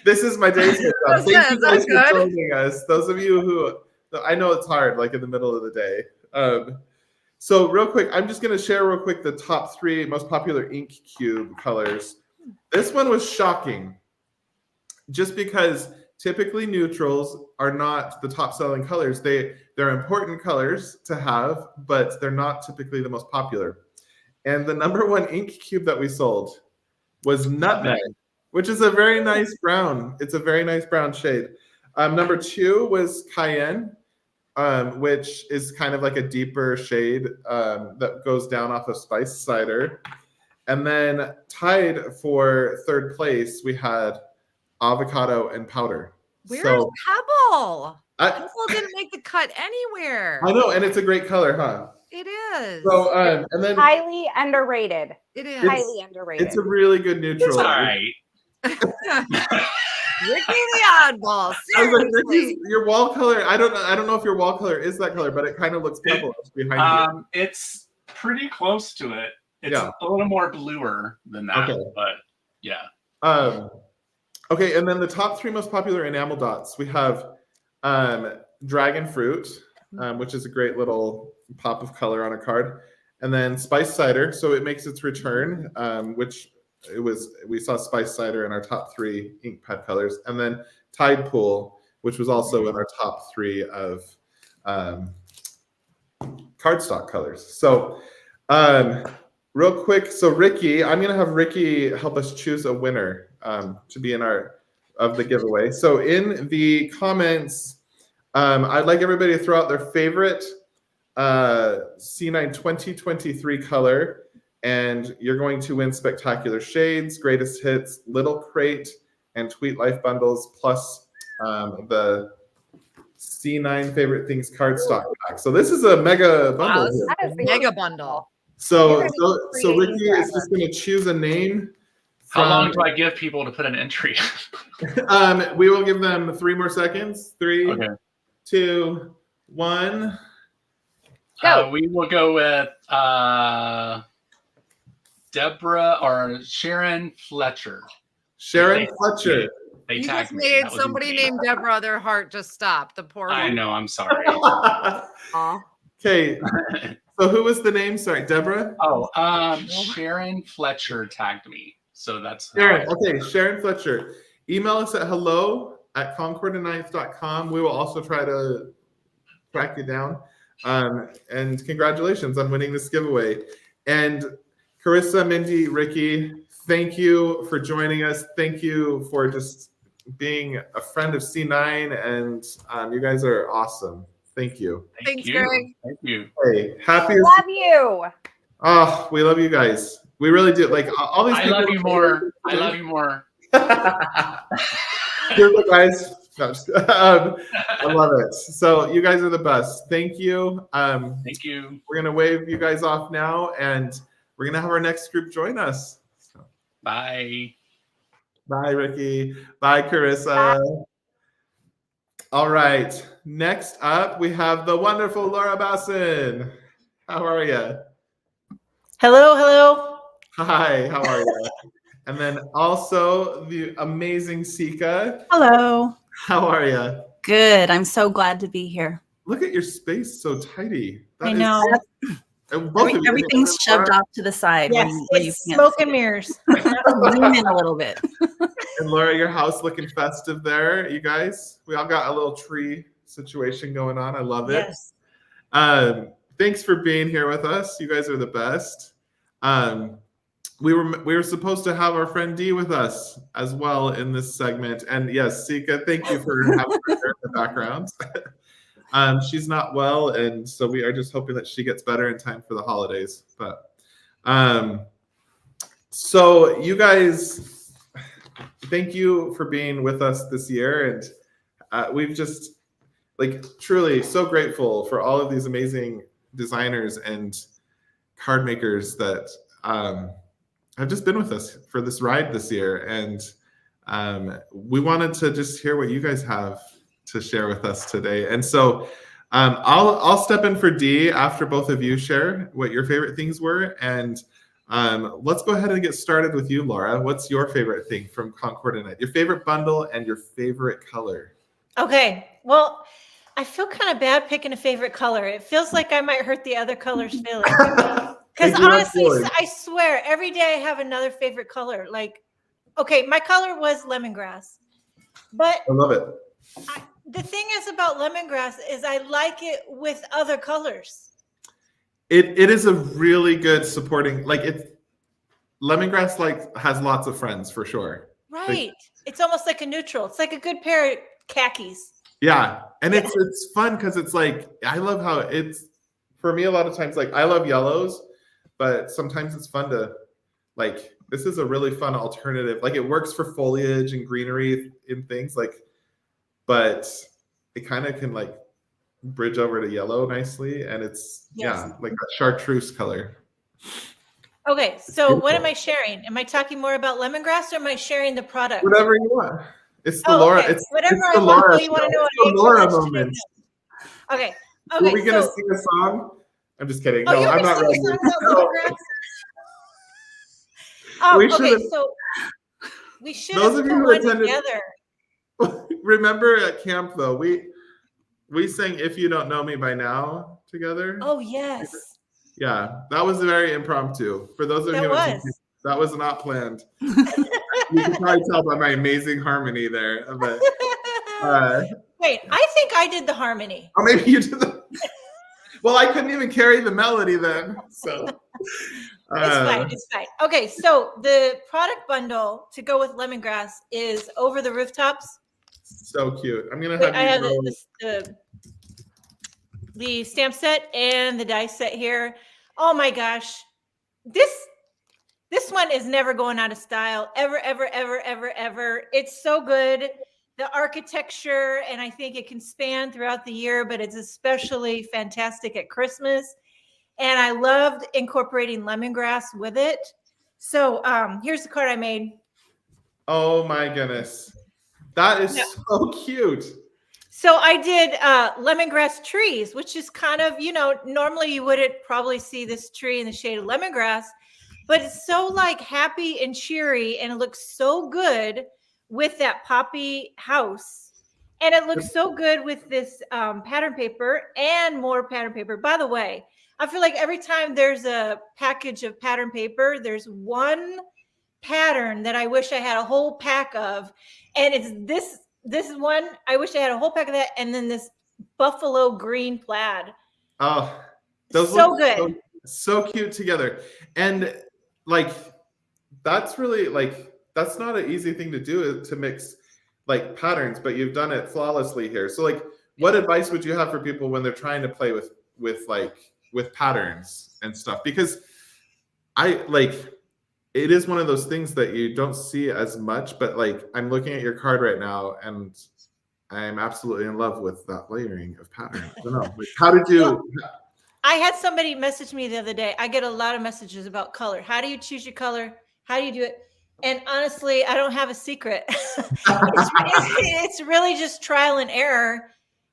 This is my day job. Thank you guys for good. joining us. Those of you who, I know it's hard, like in the middle of the day. So real quick, I'm just going to share real quick the top 3 most popular ink cube colors. This one was shocking, just because typically neutrals are not the top selling colors. They're important colors to have, but they're not typically the most popular. And the number 1 ink cube that we sold was nutmeg, which is a very nice brown. It's a very nice brown shade. Number 2 was cayenne, which is kind of like a deeper shade that goes down off of spiced cider. And then tied for 3rd place, we had avocado and powder. Where's So Pebble? Pebble didn't make the cut anywhere. I know, and it's a great color, huh? It is. So and then Highly underrated. It is. Highly underrated. it's a really good neutral. It's all right. Ricky the oddball. I was like, Seriously. Ricky's, your wall color. I don't know if your wall color is that color, but it kind of looks purple behind you. It's pretty close to it. It's Yeah. a little more bluer than that, Okay. but yeah. Okay, and then the top 3 most popular enamel dots. We have dragon fruit, which is a great little pop of color on a card. And then spice cider, so it makes its return, which we saw spice cider in our top 3 ink pad colors. And then Tide Pool, which was also in our top 3 of cardstock colors. So real quick, so Ricky, I'm gonna have Ricky help us choose a winner to be in of the giveaway. So in the comments, I'd like everybody to throw out their favorite C9 2023 color, and you're going to win Spectacular Shades, Greatest Hits, Little Crate, and Tweet Life bundles, plus the C9 Favorite Things cardstock pack. So this is a mega bundle. Wow, here. that is mega bundle. So You're gonna be Ricky is just going to choose a name. How long do I give people to put an entry? We will give them 3 more seconds. 3, Okay. 2, 1. We will go with Deborah or Sharon Fletcher. Sharon Fletcher. They You tagged just me. made That was somebody easy. named Deborah, their heart just stopped. The poor I one. know. I'm sorry. Aw. Okay. So who was the name? Sorry, Deborah? Sharon Fletcher tagged me. So that's Sharon. Okay, Sharon Fletcher. Email us at hello@concordandninth.com. We will also try to track you down. And congratulations on winning this giveaway. And Carissa, Mindy, Ricky, thank you for joining us. Thank you for just being a friend of C9, and you guys are awesome. Thank you. Thanks, you. Greg. Thank you. Hey, happy. Love you. Oh, we love you guys. We really do. Like all these I people. love you more. I love you more. Good luck, guys. No, I love it. So you guys are the best. Thank you. Thank you. We're gonna wave you guys off now, and we're gonna have our next group join us. So, Bye. bye, Ricky. Bye, Carissa. All right. Next up, we have the wonderful Laura Bassen. How are you? Hello, hello. Hi. How are you? And then also the amazing Seeka. Hello. How are you? Good. I'm so glad to be here. Look at your space, so tidy. I know. Both of you. Everything's shoved off to the side. Yes, when you it's can't smoke see and it. mirrors. Zoom in a little bit. And Laura, your house looking festive there, you guys. We all got a little tree situation going on. I love it. Yes. Thanks for being here with us. You guys are the best. We were supposed to have our friend Dee with us as well in this segment. And yes, Seeka, thank you for having her there in the background. She's not well, and so we are just hoping that she gets better in time for the holidays. But so you guys, thank you for being with us this year, and we've just truly so grateful for all of these amazing designers and card makers that have just been with us for this ride this year, and we wanted to just hear what you guys have to share with us today. And so I'll step in for Dee after both of you share what your favorite things were, and let's go ahead and get started with you, Laura. What's your favorite thing from Concord and Night? Your favorite bundle and your favorite color? Okay, well, I feel kind of bad picking a favorite color. It feels like I might hurt the other colors' feelings. Because honestly, I swear, every day I have another favorite color. Like, okay, my color was lemongrass. But I love it. the thing is about lemongrass is I like it with other colors. It is a really good supporting, lemongrass has lots of friends for sure. Right. It's almost like a neutral. It's like a good pair of khakis. Yeah. And it's fun because it's I love how it's, for me, a lot of times, I love yellows, but sometimes it's fun to, this is a really fun alternative. It works for foliage and greenery in things, but it kind of can, bridge over to yellow nicely. And it's, Yes. that chartreuse color. Okay, so what am I sharing? Am I talking more about lemongrass or am I sharing the product? Whatever you want. It's the Laura. Okay. It's Whatever it's I the want. Laura Oh, you want to show. know what It's the I ate for Laura lunch today? moment. Okay. Are Okay. we gonna So, sing a song? I'm just kidding. oh, No, you're I'm gonna not sing ready. a song about lemongrass? Oh, We okay. should've- So we should Those have of you put who one attended- together. Remember at camp though, we sang "If You Don't Know Me by Now" together. Oh yes, Yeah, that was very impromptu. For those of you who that was. that was not planned. You can probably tell by my amazing harmony there. But Wait, I think I did the harmony. or maybe you did the. Well, I couldn't even carry the melody then. So It's fine. It's fine. Okay, so the product bundle to go with lemongrass is Over the Rooftops. so cute. I'm gonna Wait, have I you have roll. the stamp set and the dice set here. Oh my gosh, this one is never going out of style, ever, ever, ever, ever, ever. It's so good. The architecture, and I think it can span throughout the year, but it's especially fantastic at Christmas. And I loved incorporating lemongrass with it. So here's the card I made. Oh my goodness, that is so cute. So I did lemongrass trees, which is kind of, normally you wouldn't probably see this tree in the shade of lemongrass, but it's so like happy and cheery, and it looks so good with that poppy house. And it looks so good with this pattern paper and more pattern paper. By the way, I feel like every time there's a package of pattern paper, there's one pattern that I wish I had a whole pack of. And it's this one. I wish I had a whole pack of that. And then this buffalo green plaid. Oh, those so look good. So cute together. And like, that's really like, that's not an easy thing to do, to mix like patterns, but you've done it flawlessly here. So like, what advice would you have for people when they're trying to play with patterns and stuff? Because it is one of those things that you don't see as much, but like, I'm looking at your card right now and I'm absolutely in love with that layering of pattern. I don't know. Like, how did you? I had somebody message me the other day. I get a lot of messages about color. How do you choose your color? How do you do it? And honestly, I don't have a secret. It's really just trial and error.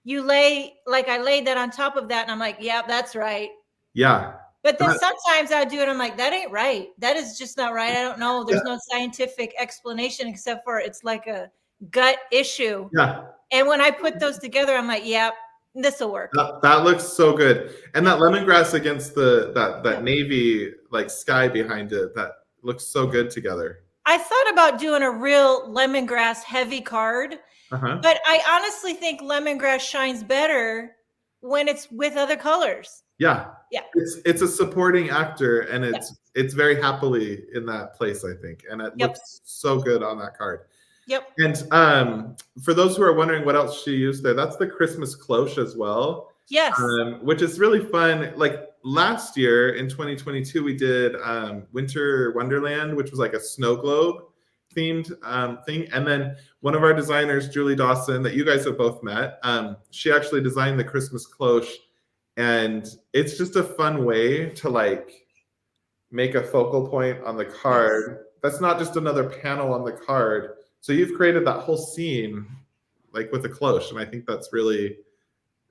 I laid that on top of that and I'm like, yeah, that's right. Yeah. But then sometimes I do it. I'm like, that ain't right. That is just not right. I don't know. There's no scientific explanation except for it's like a gut issue. Yeah. And when I put those together, I'm like, yeah, this will work. That looks so good. And that lemongrass against that navy like sky behind it, that looks so good together. I thought about doing a real lemongrass heavy card, but I honestly think lemongrass shines better when it's with other colors. Yeah. Yeah. It's a supporting actor, and it's very happily in that place, I think. And it looks so good on that card. Yep. And for those who are wondering what else she used there, that's the Christmas cloche as well. Yes. Which is really fun. Like last year in 2022, we did Winter Wonderland, which was like a snow globe themed thing. And then one of our designers, Julie Dawson, that you guys have both met, she actually designed the Christmas cloche. And it's just a fun way to like make a focal point on the card. That's not just another panel on the card. So you've created that whole scene like with a cloche. And I think that's really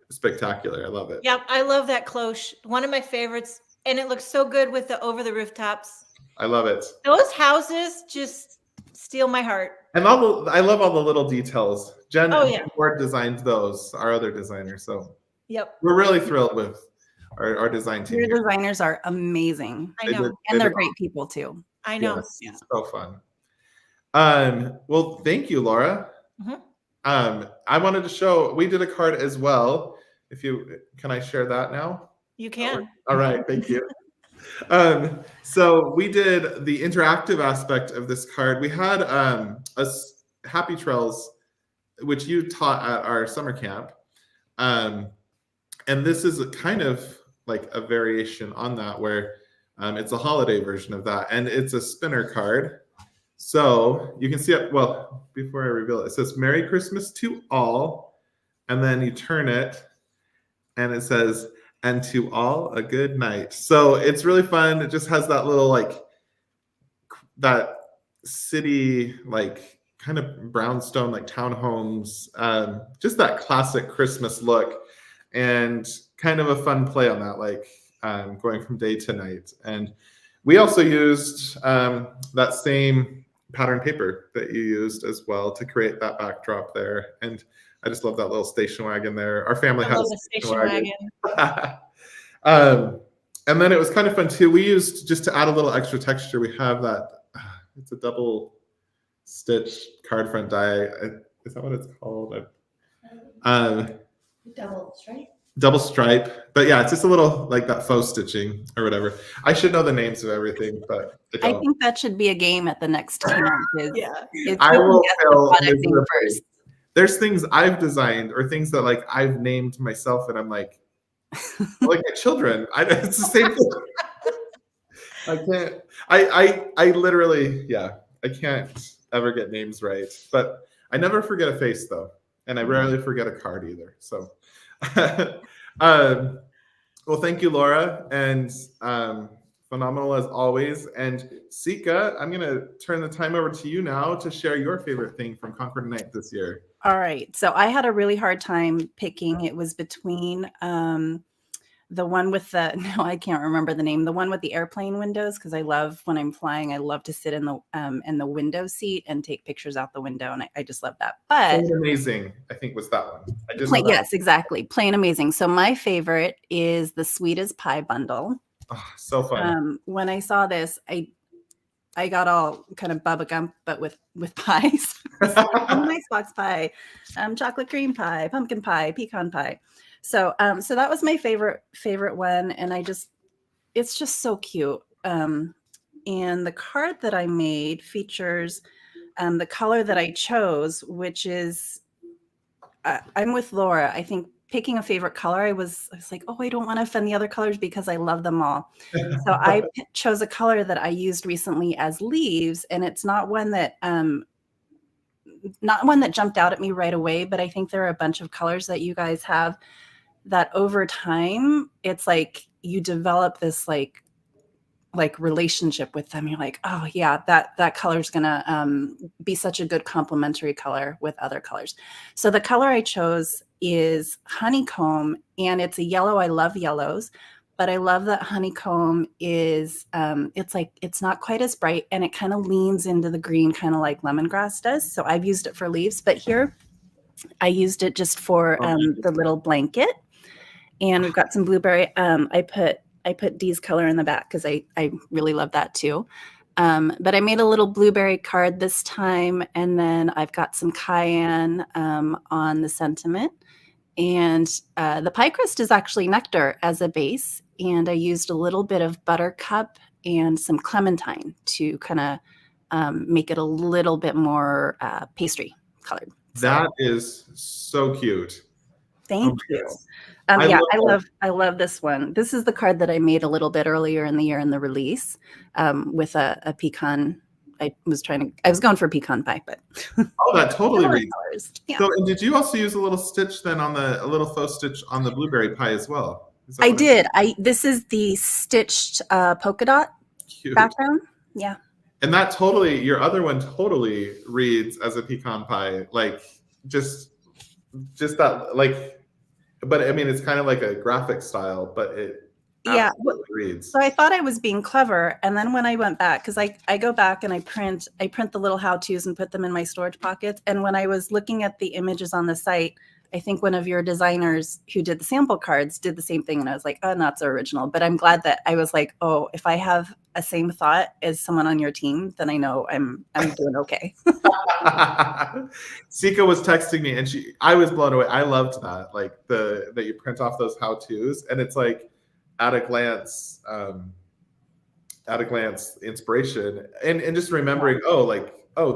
spectacular. I love it. Yep, I love that cloche. One of my favorites, and it looks so good with the Over the Rooftops. I love it. Those houses just steal my heart. And I love all the little details. Jen Ward designed those, our other designer. So we're really thrilled with our design team. Your designers are amazing. I know, and they're great people too. I know. Yes, yeah. So fun. Well, thank you, Laura. I wanted to show, we did a card as well. Can I share that now? You can. All right, thank you. So we did the interactive aspect of this card. We had a Happy Trails, which you taught at our summer camp. And this is a kind of like a variation on that, where it's a holiday version of that. And it's a spinner card. So you can see it, well, before I reveal it, it says Merry Christmas to all. And then you turn it and it says, and to all a good night. So it's really fun. It just has that little like, that city, like kind of brownstone, like townhomes, just that classic Christmas look, and kind of a fun play on that, like going from day to night. And we also used that same pattern paper that you used as well to create that backdrop there. And I just love that little station wagon there. Our family I has love the station wagon. And then it was kind of fun too. We used, just to add a little extra texture, we have that, it's a double stitch card front die. Is that what it's called? Double stripe. But yeah, it's just a little like that faux stitching or whatever. I should know the names of everything, but I think that should be a game at the next camp. I will fail thing miserably. first. There's things I've designed or things that like I've named myself, and I'm like my children. It's the same thing. I can't. I literally, I can't ever get names right. But I never forget a face though, and I rarely forget a card either. So, well, thank you, Laura, and phenomenal as always. And Seeka, I'm gonna turn the time over to you now to share your favorite thing from Concord Night this year. All right. So I had a really hard time picking. It was between the one with the, no, I can't remember the name, the one with the airplane windows, because I love, when I'm flying, I love to sit in the window seat and take pictures out the window, and I just love that. But Plain Amazing, I think, was that one. I did know that. Yes, exactly. Plain Amazing. So my favorite is the Sweet as Pie bundle. Oh, so fun. When I saw this, I got all kind of Bubba Gump, but with pies. Icebox pie, chocolate cream pie, pumpkin pie, pecan pie. So that was my favorite one, and it's just so cute. And the card that I made features the color that I chose, which is I'm with Laura. I think picking a favorite color, I was like, oh, I don't want to offend the other colors because I love them all. So I chose a color that I used recently as leaves, and it's not one that jumped out at me right away, but I think there are a bunch of colors that you guys have that over time, it's like you develop this like relationship with them. You're like, oh yeah, that color is gonna be such a good complementary color with other colors. So the color I chose is honeycomb, and it's a yellow. I love yellows, but I love that honeycomb is it's not quite as bright, and it kind of leans into the green, kind of like lemongrass does. So I've used it for leaves, but here I used it just for the little blanket. And we've got some blueberry. I put Dee's color in the back because I really love that too. But I made a little blueberry card this time, and then I've got some cayenne on the sentiment. And the pie crust is actually nectar as a base, and I used a little bit of buttercup and some clementine to kind of make it a little bit more pastry colored. That is so cute. Thank you. I love this one. This is the card that I made a little bit earlier in the year in the release with a pecan. I was going for pecan pie, but oh, that totally reads. Yeah. So, and did you also use a little stitch then on a little faux stitch on the blueberry pie as well? I did. This is the stitched polka dot background. Yeah. And that your other one totally reads as a pecan pie, like just that, like. But I mean, it's kind of like a graphic style, but it reads. So I thought I was being clever, and then when I went back, because I go back and I print the little how-tos and put them in my storage pockets. And when I was looking at the images on the site, I think one of your designers who did the sample cards did the same thing, and I was like, oh, not so original. But I'm glad that I was like, oh, if I have a same thought as someone on your team, then I know I'm doing okay. Seeka was texting me, and I was blown away. I loved that, like that you print off those how-tos, and it's like at a glance inspiration, and just remembering,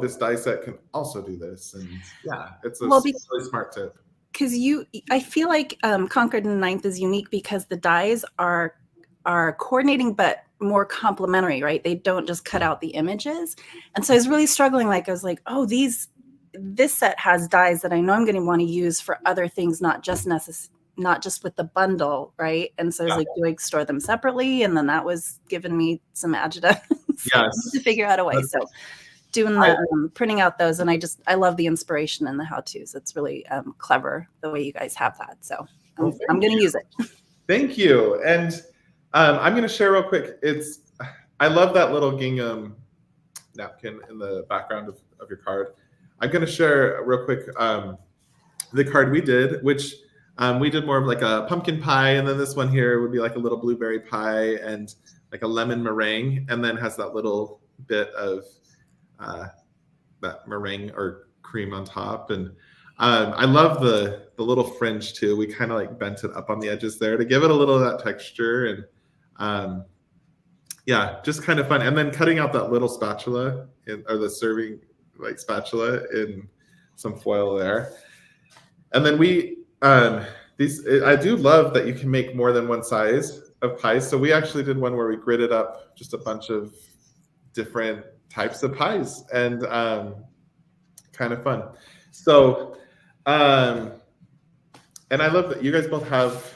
this die set can also do this, and yeah, it's a really smart tip. Because I feel like Concord and Ninth is unique because the dies are coordinating, but more complementary, right? They don't just cut out the images. And so I was really struggling. I was like, oh, this set has dies that I know I'm going to want to use for other things, not just with the bundle, right? And so I was like, do I store them separately? And then that was giving me some agita. To figure out a way. So doing the printing out those, and I love the inspiration and the how-tos. It's really clever the way you guys have that. So I'm going to use it. Thank you. And I'm going to share real quick. I love that little gingham napkin in the background of your card. I'm going to share real quick the card we did, which we did more of like a pumpkin pie, and then this one here would be like a little blueberry pie and like a lemon meringue, and then has that little bit of that meringue or cream on top. And I love the little fringe too. We kind of like bent it up on the edges there to give it a little of that texture. And yeah, just kind of fun. And then cutting out that little spatula or the serving like spatula in some foil there. And then I do love that you can make more than one size of pies. So we actually did one where we gridded up just a bunch of different types of pies, and kind of fun. So, and I love that you guys both have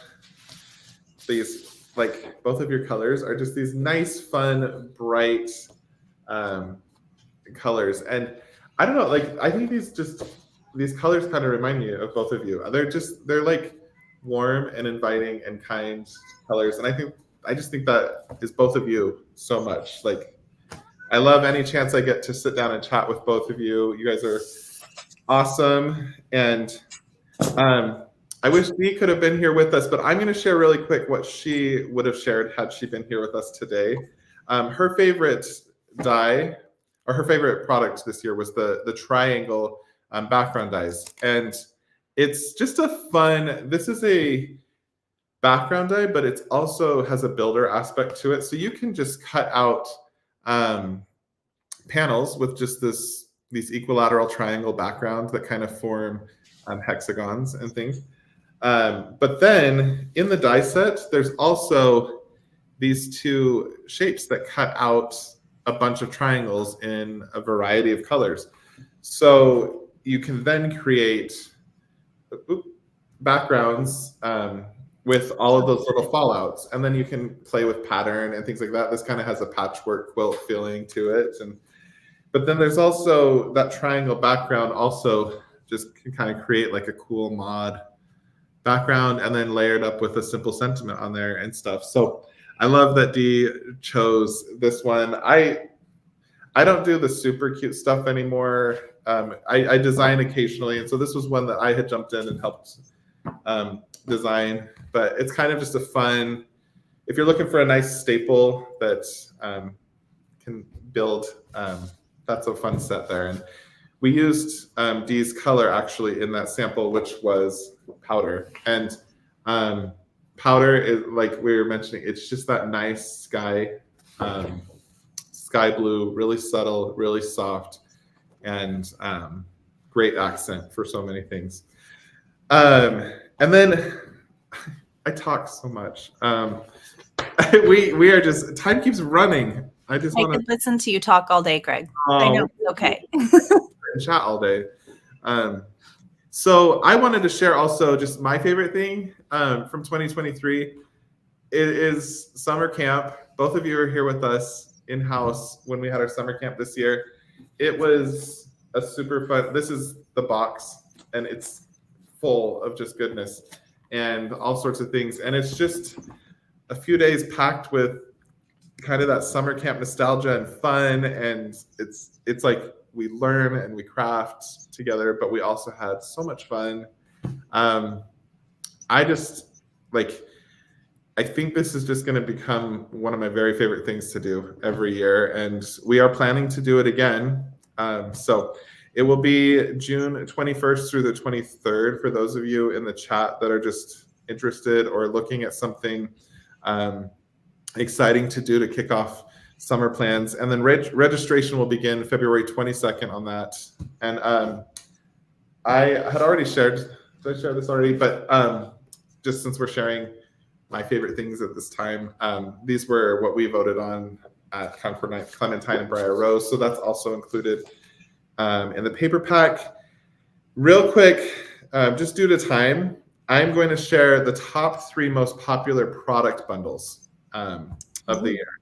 these, like both of your colors are just these nice, fun, bright colors. And I don't know, like I think these colors kind of remind me of both of you. They're like warm and inviting and kind colors. And I just think that is both of you so much. Like I love any chance I get to sit down and chat with both of you. You guys are awesome. And I wish Dee could have been here with us, but I'm going to share really quick what she would have shared had she been here with us today. Her favorite dye, or her favorite product this year, was the triangle background dyes. And it's just a fun, this is a background dye, but it also has a builder aspect to it. So you can just cut out panels with just these equilateral triangle backgrounds that kind of form hexagons and things. But then in the die set, there's also these two shapes that cut out a bunch of triangles in a variety of colors. So you can then create backgrounds with all of those little fallouts, and then you can play with pattern and things like that. This kind of has a patchwork quilt feeling to it. But then there's also that triangle background also just can kind of create like a cool mod background, and then layered up with a simple sentiment on there and stuff. So I love that Dee chose this one. I don't do the super cute stuff anymore. I design occasionally, and so this was one that I had jumped in and helped design. But it's kind of just a fun, if you're looking for a nice staple that can build, that's a fun set there. And we used Dee's color actually in that sample, which was powder. And powder is, like we were mentioning, it's just that nice sky blue, really subtle, really soft, and great accent for so many things. And then I talk so much. We are just, time keeps running. I just want to listen to you talk all day, Greg. I know. Okay. Chat all day. So I wanted to share also just my favorite thing from 2023. It is summer camp. Both of you are here with us in-house when we had our summer camp this year. It was a super fun, this is the box, and it's full of just goodness and all sorts of things. And it's just a few days packed with kind of that summer camp nostalgia and fun. And it's like we learn and we craft together, but we also had so much fun. I think this is just going to become one of my very favorite things to do every year. And we are planning to do it again. So it will be June 21st through the 23rd for those of you in the chat that are just interested or looking at something exciting to do to kick off summer plans. And then registration will begin February 22nd on that. And I had already shared, did I share this already? But just since we're sharing my favorite things at this time, these were what we voted on at Concord, Clementine, and Briar Rose. So that's also included in the paper pack. Real quick, just due to time, I'm going to share the top 3 most popular product bundles of the year.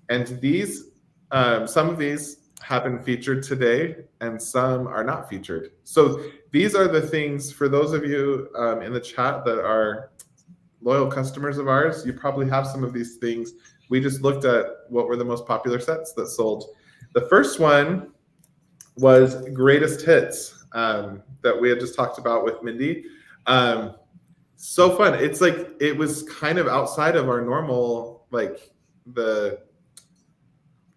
And these, some of these have been featured today and some are not featured. So these are the things for those of you in the chat that are loyal customers of ours. You probably have some of these things. We just looked at what were the most popular sets that sold. The first one was Greatest Hits. that we had just talked about with Mindy. So fun. It's like, it was kind of outside of our normal, like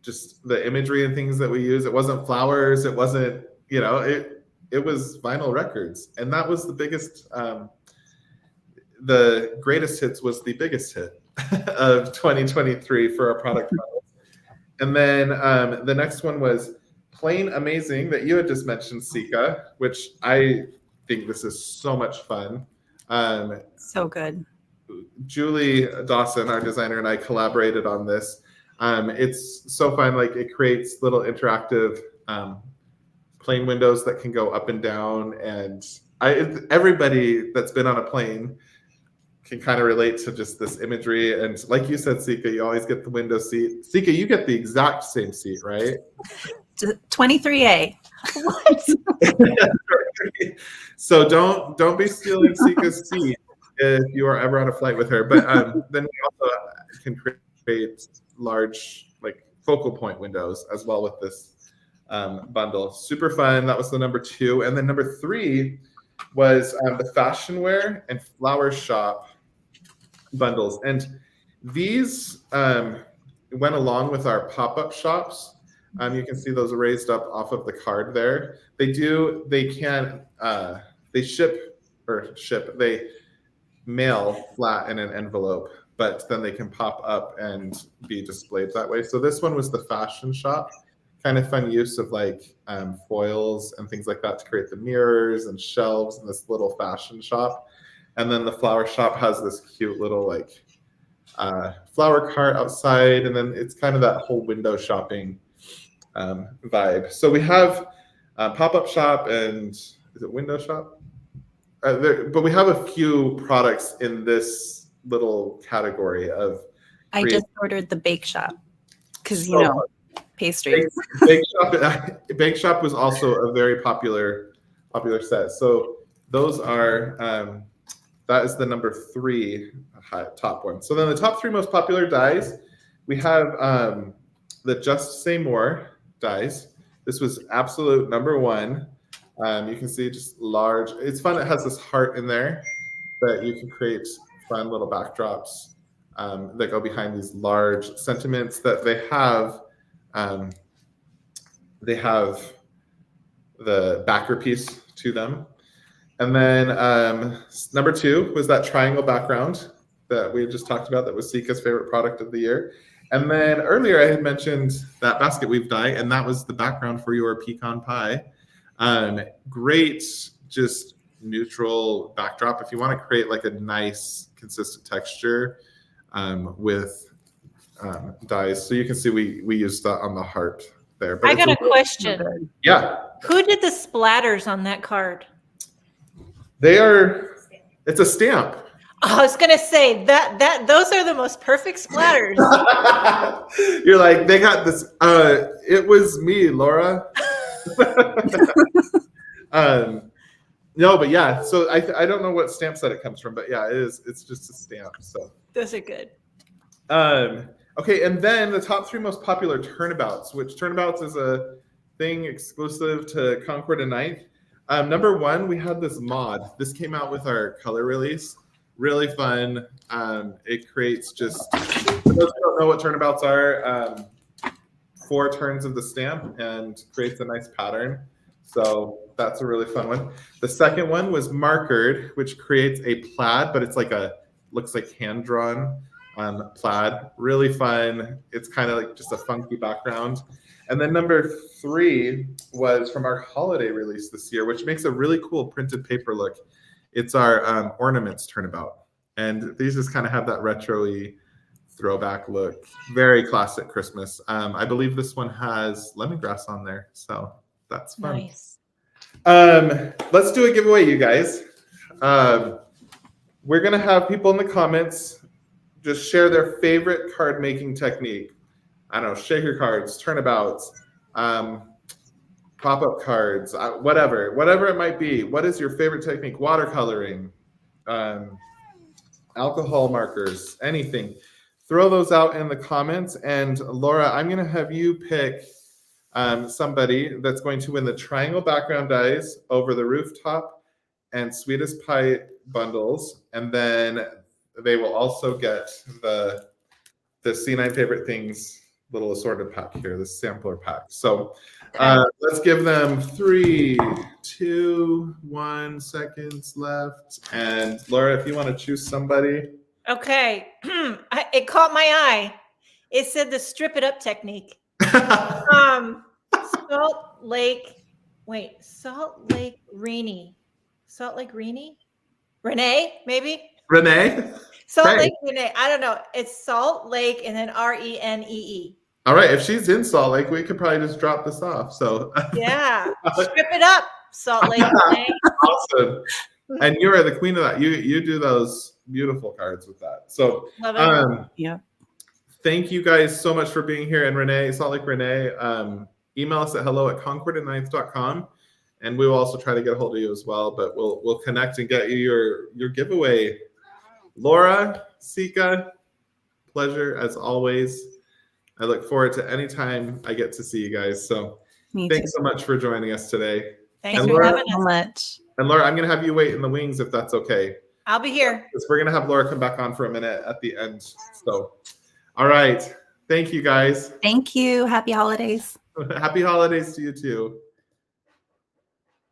just the imagery and things that we use. It wasn't flowers. It wasn't, it was vinyl records. And that was the biggest, the greatest hits was the biggest hit of 2023 for our product models. And then the next one was Plain Amazing that you had just mentioned, Seeka, which I think this is so much fun. So good. Julie Dawson, our designer, and I collaborated on this. It's so fun. Like, it creates little interactive plane windows that can go up and down. And everybody that's been on a plane can kind of relate to just this imagery. And like you said, Seeka, you always get the window seat. Seeka, you get the exact same seat, right? 23A. What? So don't be stealing Seeka's seat if you are ever on a flight with her. But then we also can create large, like, focal point windows as well with this bundle. Super fun. That was the number 2. And then number 3 was the fashion wear and flower shop bundles. And these went along with our pop-up shops. You can see those raised up off of the card there. They mail flat in an envelope, but then they can pop up and be displayed that way. So this one was the fashion shop, kind of fun use of like foils and things like that to create the mirrors and shelves in this little fashion shop. And then the flower shop has this cute little like flower cart outside, and then it's kind of that whole window shopping vibe. So we have pop-up shop and is it window shop? But we have a few products in this little category of. I just ordered the bake shop because pastries. Bake shop was also a very popular set. So those are that is the number 3 top one. So then the top 3 most popular dyes, we have the Just Say More dyes. This was absolute number 1. You can see just large. It's fun. It has this heart in there that you can create fun little backdrops that go behind these large sentiments that they have. They have the backer piece to them. And then number 2 was that triangle background that we just talked about. That was Seeka's favorite product of the year. And then earlier I had mentioned that basket weave dye, and that was the background for your pecan pie. Great, just neutral backdrop if you want to create like a nice consistent texture with dyes. So you can see we used that on the heart there. But I got a question. Yeah. Who did the splatters on that card? It's a stamp. I was gonna say that those are the most perfect splatters. You're like, they got this. It was me, Laura. No, but yeah. So I don't know what stamp set it comes from, but yeah, it is. It's just a stamp. So Those are good. Okay, and then the top 3 most popular turnabouts, which turnabouts is a thing exclusive to Concord and 9th. Number 1, we had this mod. This came out with our color release. Really fun. It creates just, for those who don't know what turnabouts are, 4 turns of the stamp and creates a nice pattern. So that's a really fun one. The second one was markered, which creates a plaid, but it's like looks like hand-drawn plaid. Really fun. It's kind of like just a funky background. And then number 3 was from our holiday release this year, which makes a really cool printed paper look. It's our ornaments turnabout. And these just kind of have that retro-y throwback look. Very classic Christmas. I believe this one has lemongrass on there. So that's fun. Nice. Let's do a giveaway, you guys. We're going to have people in the comments just share their favorite card making technique. I don't know, shaker cards, turnabouts, pop-up cards, whatever it might be. What is your favorite technique? Watercoloring, alcohol markers, anything. Throw those out in the comments. And Laura, I'm going to have you pick somebody that's going to win the triangle background dies, Over the Rooftop, and Sweetest Pie bundles. And then they will also get the C9 Favorite Things little assorted pack here, the sampler pack. So let's give them 3, 2, 1 seconds left. And Laura, if you want to choose somebody. Okay. It caught my eye. It said the strip it up technique. Salt Lake Renee, maybe? Renee? Salt Hey. Lake Renee. I don't know. It's Salt Lake and then Renee. All right. If she's in Salt Lake, we could probably just drop this off. So Yeah. Strip it up, Salt Lake Renee. Awesome. And you are the queen of that. You do those beautiful cards with that. So Love it. Yeah. thank you guys so much for being here. And Renee, Salt Lake Renee, email us at hello@concordandninth.com. And we will also try to get a hold of you as well. But we'll connect and get you your giveaway. Laura, Seeka, pleasure as always. I look forward to any time I get to see you guys. So thanks so much for joining us today. Thanks And for Laura, having So us. much. And Laura, I'm going to have you wait in the wings if that's okay. I'll be here. Because we're going to have Laura come back on for a minute at the end. So, all right. Thank you, guys. Thank you. Happy holidays. Happy holidays to you, too.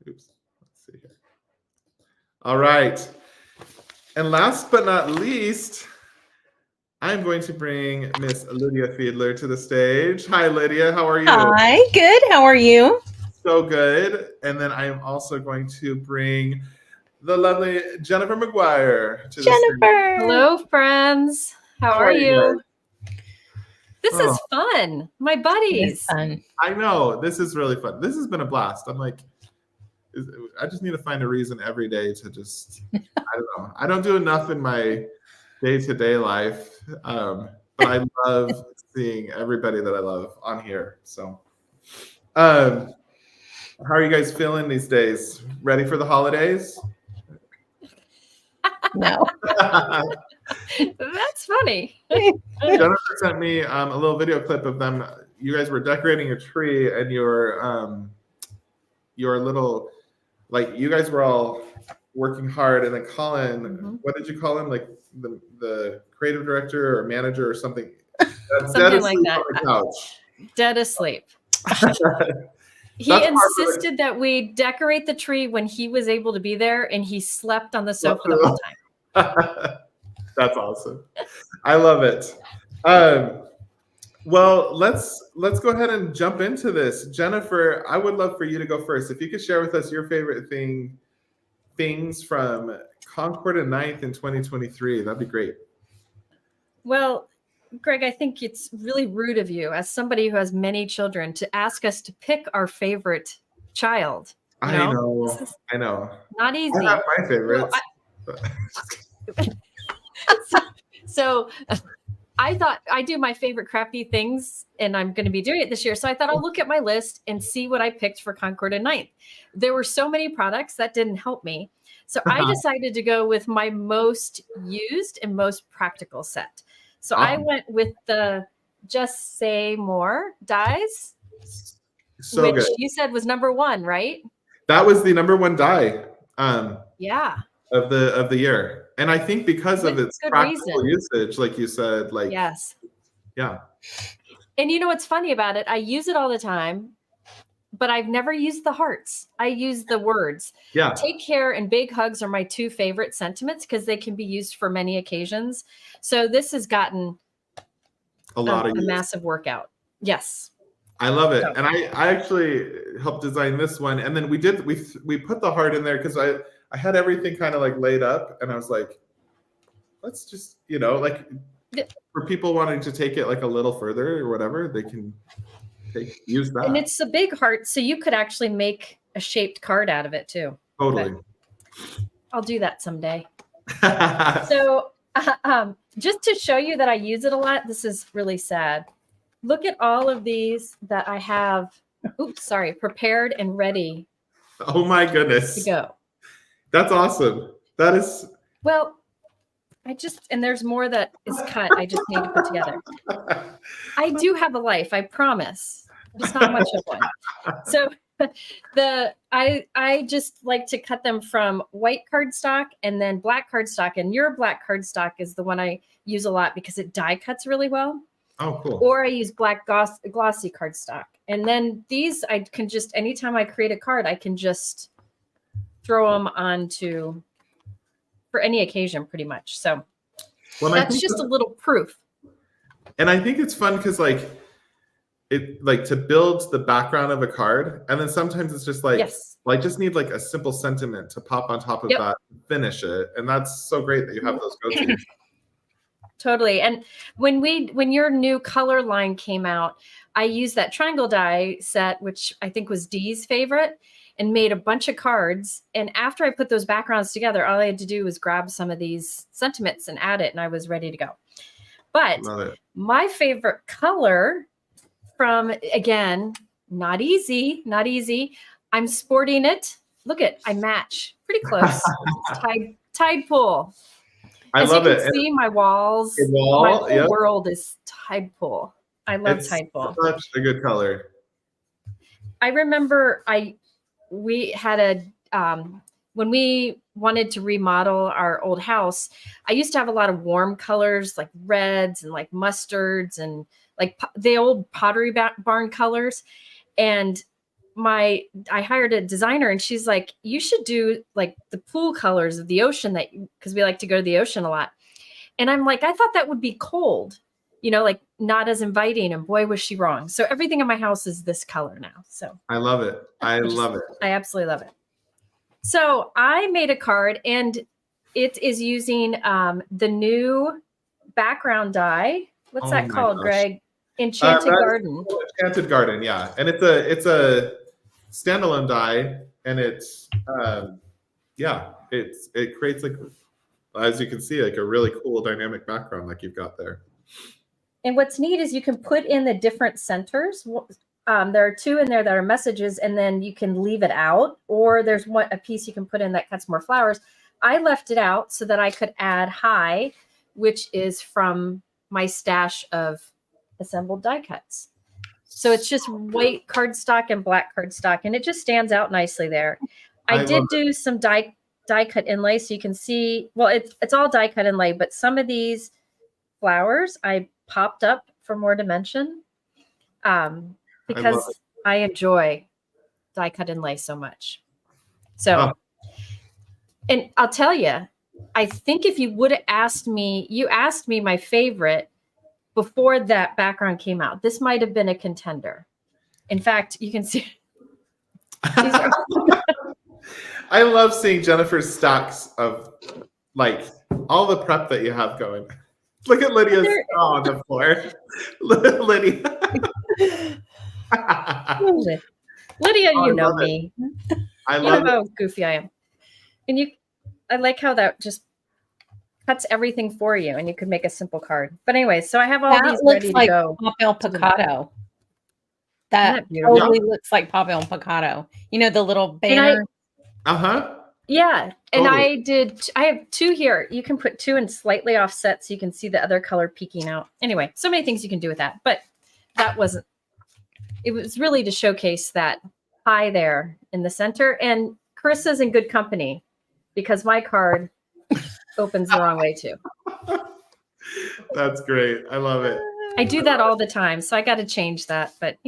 Oops. Let's see here. All right. And last but not least, I'm going to bring Miss Lydia Fiedler to the stage. Hi, Lydia. How are you? Hi, good. How are you? So good. And then I am also going to bring the lovely Jennifer McGuire to the stage. Jennifer. Hello, friends. How are you? This is fun. My buddies. Fun. I know. This is really fun. This has been a blast. I'm like, I just need to find a reason every day to just, I don't know. I don't do enough in my day-to-day life. But I love seeing everybody that I love on here. So, how are you guys feeling these days? Ready for the holidays? No. That's funny. Jennifer sent me a little video clip of them. You guys were decorating a tree, and your little, like, you guys were all working hard, and then Colin, what did you call him? Like the creative director or manager or something? Something like that. On the couch. Dead asleep. He That's insisted that we decorate the tree when he was able to be there, and he slept on the sofa the whole time. That's awesome. I love it. Well, let's go ahead and jump into this. Jennifer, I would love for you to go first. If you could share with us your favorite things from Concord and Ninth in 2023, that'd be great. Well, Greg, I think it's really rude of you, as somebody who has many children, to ask us to pick our favorite child. I know. Not easy. I have my favorites. So I thought I do my favorite crafty things, and I'm going to be doing it this year. So I thought I'll look at my list and see what I picked for Concord and Ninth. There were so many products that didn't help me. So I decided to go with my most used and most practical set. So I went with the Just Say More dies, So which good. you said was #1, right? That was the #1 die. Yeah. Of the year. And I think because of With its good practical reason. usage, like you said, like Yes. yeah. And you know what's funny about it? I use it all the time, but I've never used the hearts. I use the words. Yeah. Take care and big hugs are my 2 favorite sentiments because they can be used for many occasions. So this has gotten A lot of a use. massive workout. Yes. I love it. And I actually helped design this one. And then we put the heart in there because I had everything kind of like laid up, and I was like, let's just, like for people wanting to take it like a little further or whatever, they can use that. And it's a big heart, so you could actually make a shaped card out of it too. Totally. But I'll do that someday. So just to show you that I use it a lot, this is really sad. Look at all of these that I have, prepared and ready Oh my goodness. to go. That's awesome. That is. Well, and there's more that is cut. I just need to put together. I do have a life, I promise. Just not much of one. So I just like to cut them from white cardstock and then black cardstock. And your black cardstock is the one I use a lot because it die cuts really well. Oh, cool. Or I use black glossy cardstock. And then these I can just, anytime I create a card, I can just throw them onto for any occasion pretty much. So that's just a little proof. And I think it's fun because like to build the background of a card, and then sometimes it's just like, well, I just need like a simple sentiment to pop on top of that and finish it. And that's so great that you have those go-tos. Totally. And when your new color line came out, I used that triangle die set, which I think was Dee's favorite, and made a bunch of cards. And after I put those backgrounds together, all I had to do was grab some of these sentiments and add it, and I was ready to go. But my favorite color from, again, not easy. I'm sporting it. Look I match pretty close. Tide pool. I love it. As you can see, my walls, my whole world is Tide pool. I love Tide pool. Such a good color. I remember we had when we wanted to remodel our old house, I used to have a lot of warm colors like reds and like mustards and like the old Pottery Barn colors. And I hired a designer, and she's like, you should do like the pool colors of the ocean, because we like to go to the ocean a lot. And I'm like, I thought that would be cold, like not as inviting. And boy, was she wrong. So everything in my house is this color now. So I love it. I love it. I absolutely love it. So I made a card, and it is using the new background die. What's that called, Greg? Enchanted Garden. Enchanted Garden, yeah. And it's a standalone die, and it's it creates like, as you can see, like a really cool dynamic background like you've got there. And what's neat is you can put in the different centers. There are 2 in there that are messages, and then you can leave it out, or there's a piece you can put in that cuts more flowers. I left it out so that I could add hi, which is from my stash of assembled die cuts. So it's just white cardstock and black cardstock, and it just stands out nicely there. I did do some die cut inlay, so you can see, well, it's all die cut inlay, but some of these flowers I popped up for more dimension. Because I enjoy die cut inlay so much. So, and I'll tell you, I think if you would have asked me, you asked me my favorite before that background came out, this might have been a contender. In fact, you can see. I love seeing Jennifer's stacks of like all the prep that you have going. Look at Lydia's on the floor. Lydia. Lydia, you know me. I love how goofy I am. And I like how that just cuts everything for you, and you could make a simple card. But anyway, so I have all these ready to go. Papel Picado. That totally looks like Papel Picado. The little banner. Yeah. And totally. I have 2 here. You can put 2 in slightly offset so you can see the other color peeking out. Anyway, so many things you can do with that. But it was really to showcase that hi there in the center. And Carissa's in good company because my card opens the wrong way too. That's great. I love it. I do that all the time. So I got to change that. But,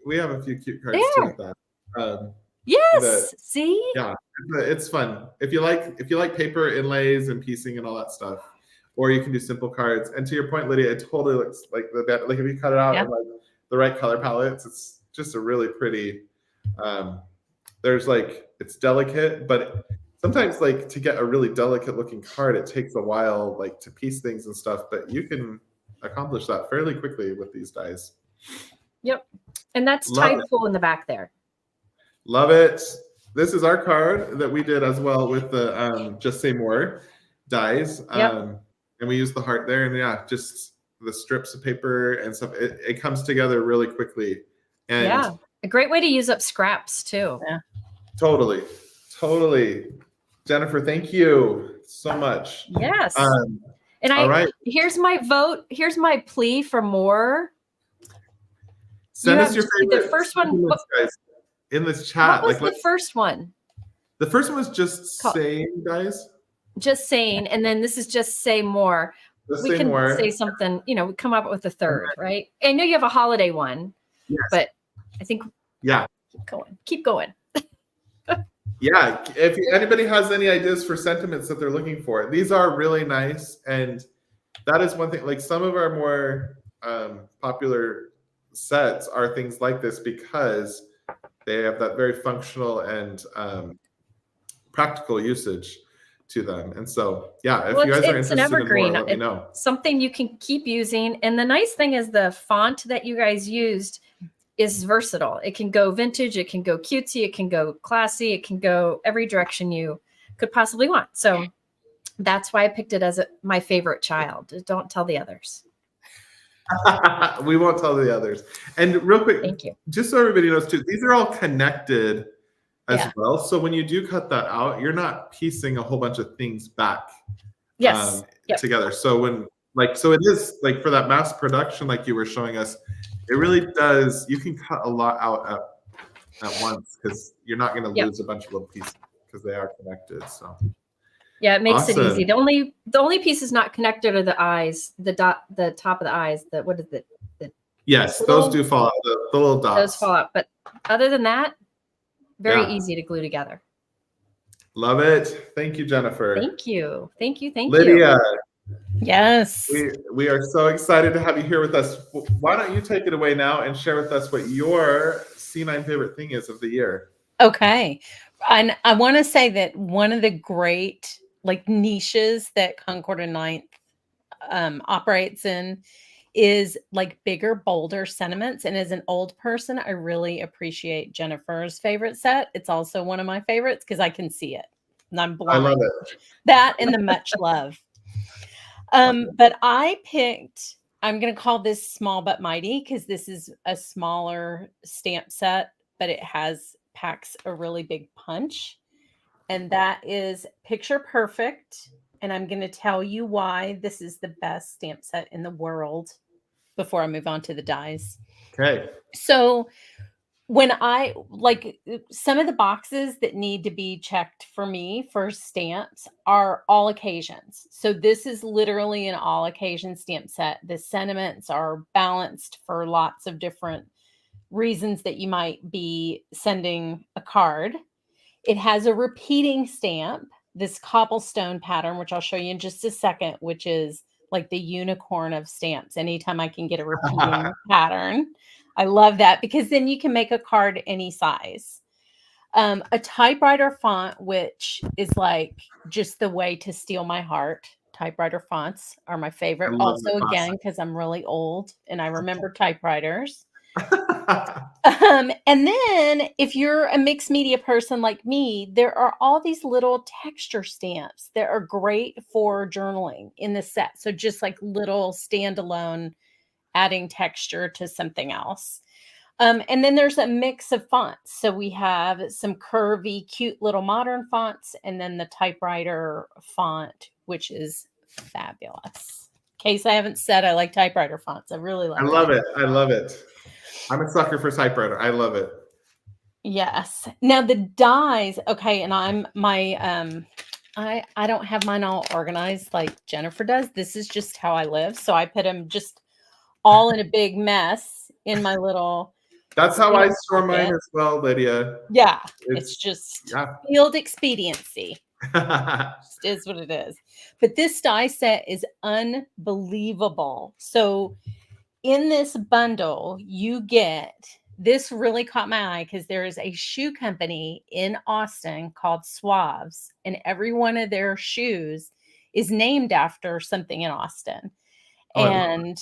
We have a few cute cards too with that. Yes. See? Yeah, it's fun. If you like paper inlays and piecing and all that stuff, or you can do simple cards. And to your point, Lydia, it totally looks like if you cut it out in like the right color palettes, it's just a really pretty. It's delicate, but sometimes like to get a really delicate looking card, it takes a while like to piece things and stuff. But you can accomplish that fairly quickly with these dies. Yep, and that's Tide pool in the back there. Love it. This is our card that we did as well with the Just Say More dies. And we use the heart there, and just the strips of paper and stuff. It comes together really quickly. And a great way to use up scraps too. Yeah. Totally. Jennifer, thank you so much. Yes. And here's my vote. Here's my plea for more. Send You us your have the favorite first one. sentiments, guys, in this chat. What was Like, the first one? the first one was just Call- saying, guys. Just saying, and then this is just say more. Just We say can more. say something, you know, we come up with a third, right? I know you have a holiday one, Yes. but I think Yeah. keep going. Yeah. If anybody has any ideas for sentiments that they're looking for, these are really nice. And that is one thing, like some of our more popular sets are things like this because they have that very functional and practical usage to them. And so, yeah, if Well, you guys are it's an interested in evergreen. more, let me know. Something you can keep using. And the nice thing is the font that you guys used is versatile. It can go vintage, it can go cutesy, it can go classy, it can go every direction you could possibly want. So that's why I picked it as my favorite child. Don't tell the others. We won't tell the others. And real quick, Thank you. just so everybody knows too, these are all connected as Yeah. well. So when you do cut that out, you're not piecing a whole bunch of things back Yes. Yep. together. So when so it is like for that mass production, like you were showing us, it really does. You can cut a lot out at once because you're not going to Yep. lose a bunch of little pieces because they are connected. So Yeah, it makes it Awesome. easy. The only piece is not connected are the eyes, the top of the eyes. What is it? yes, Little- those do fall out. The little dots. Those fall out. But other than that, very Yeah. easy to glue together. Love it. Thank you, Jennifer. Thank you. Thank you. Thank Lydia, you. Yes. we are so excited to have you here with us. Why don't you take it away now and share with us what your C9 favorite thing is of the year? Okay. And I want to say that one of the great like niches that Concord and Ninth operates in is like bigger, bolder sentiments. And as an old person, I really appreciate Jennifer's favorite set. It's also one of my favorites because I can see it and I'm I blind. love it. That and the much love. But I picked, I'm going to call this small but mighty because this is a smaller stamp set, but it packs a really big punch. And that is Picture Perfect. And I'm going to tell you why this is the best stamp set in the world before I move on to the dies. Okay. So when I like some of the boxes that need to be checked for me for stamps are all occasions. So this is literally an all occasion stamp set. The sentiments are balanced for lots of different reasons that you might be sending a card. It has a repeating stamp, this cobblestone pattern, which I'll show you in just a second, which is like the unicorn of stamps. Anytime I can get a repeating pattern, I love that because then you can make a card any size. A typewriter font, which is like just the way to steal my heart. Typewriter fonts are my favorite. Also, again, because I'm really old and I remember typewriters. And then if you're a mixed media person like me, there are all these little texture stamps that are great for journaling in the set. So just like little standalone adding texture to something else. And then there's a mix of fonts. So we have some curvy, cute little modern fonts, and then the typewriter font, which is fabulous. In case I haven't said I like typewriter fonts. I really like I love it. I love it. I'm a sucker for typewriter. I love it. Yes. Now the dies, okay, and I don't have mine all organized like Jennifer does. This is just how I live. So I put them just all in a big mess in my little. That's how I store mine as well, Lydia. Yeah. It's just field expediency. Yeah. Just is what it is. But this die set is unbelievable. So in this bundle, you get, this really caught my eye because there is a shoe company in Austin called Suaves, and every one of their shoes is named after something in Austin. Oh, And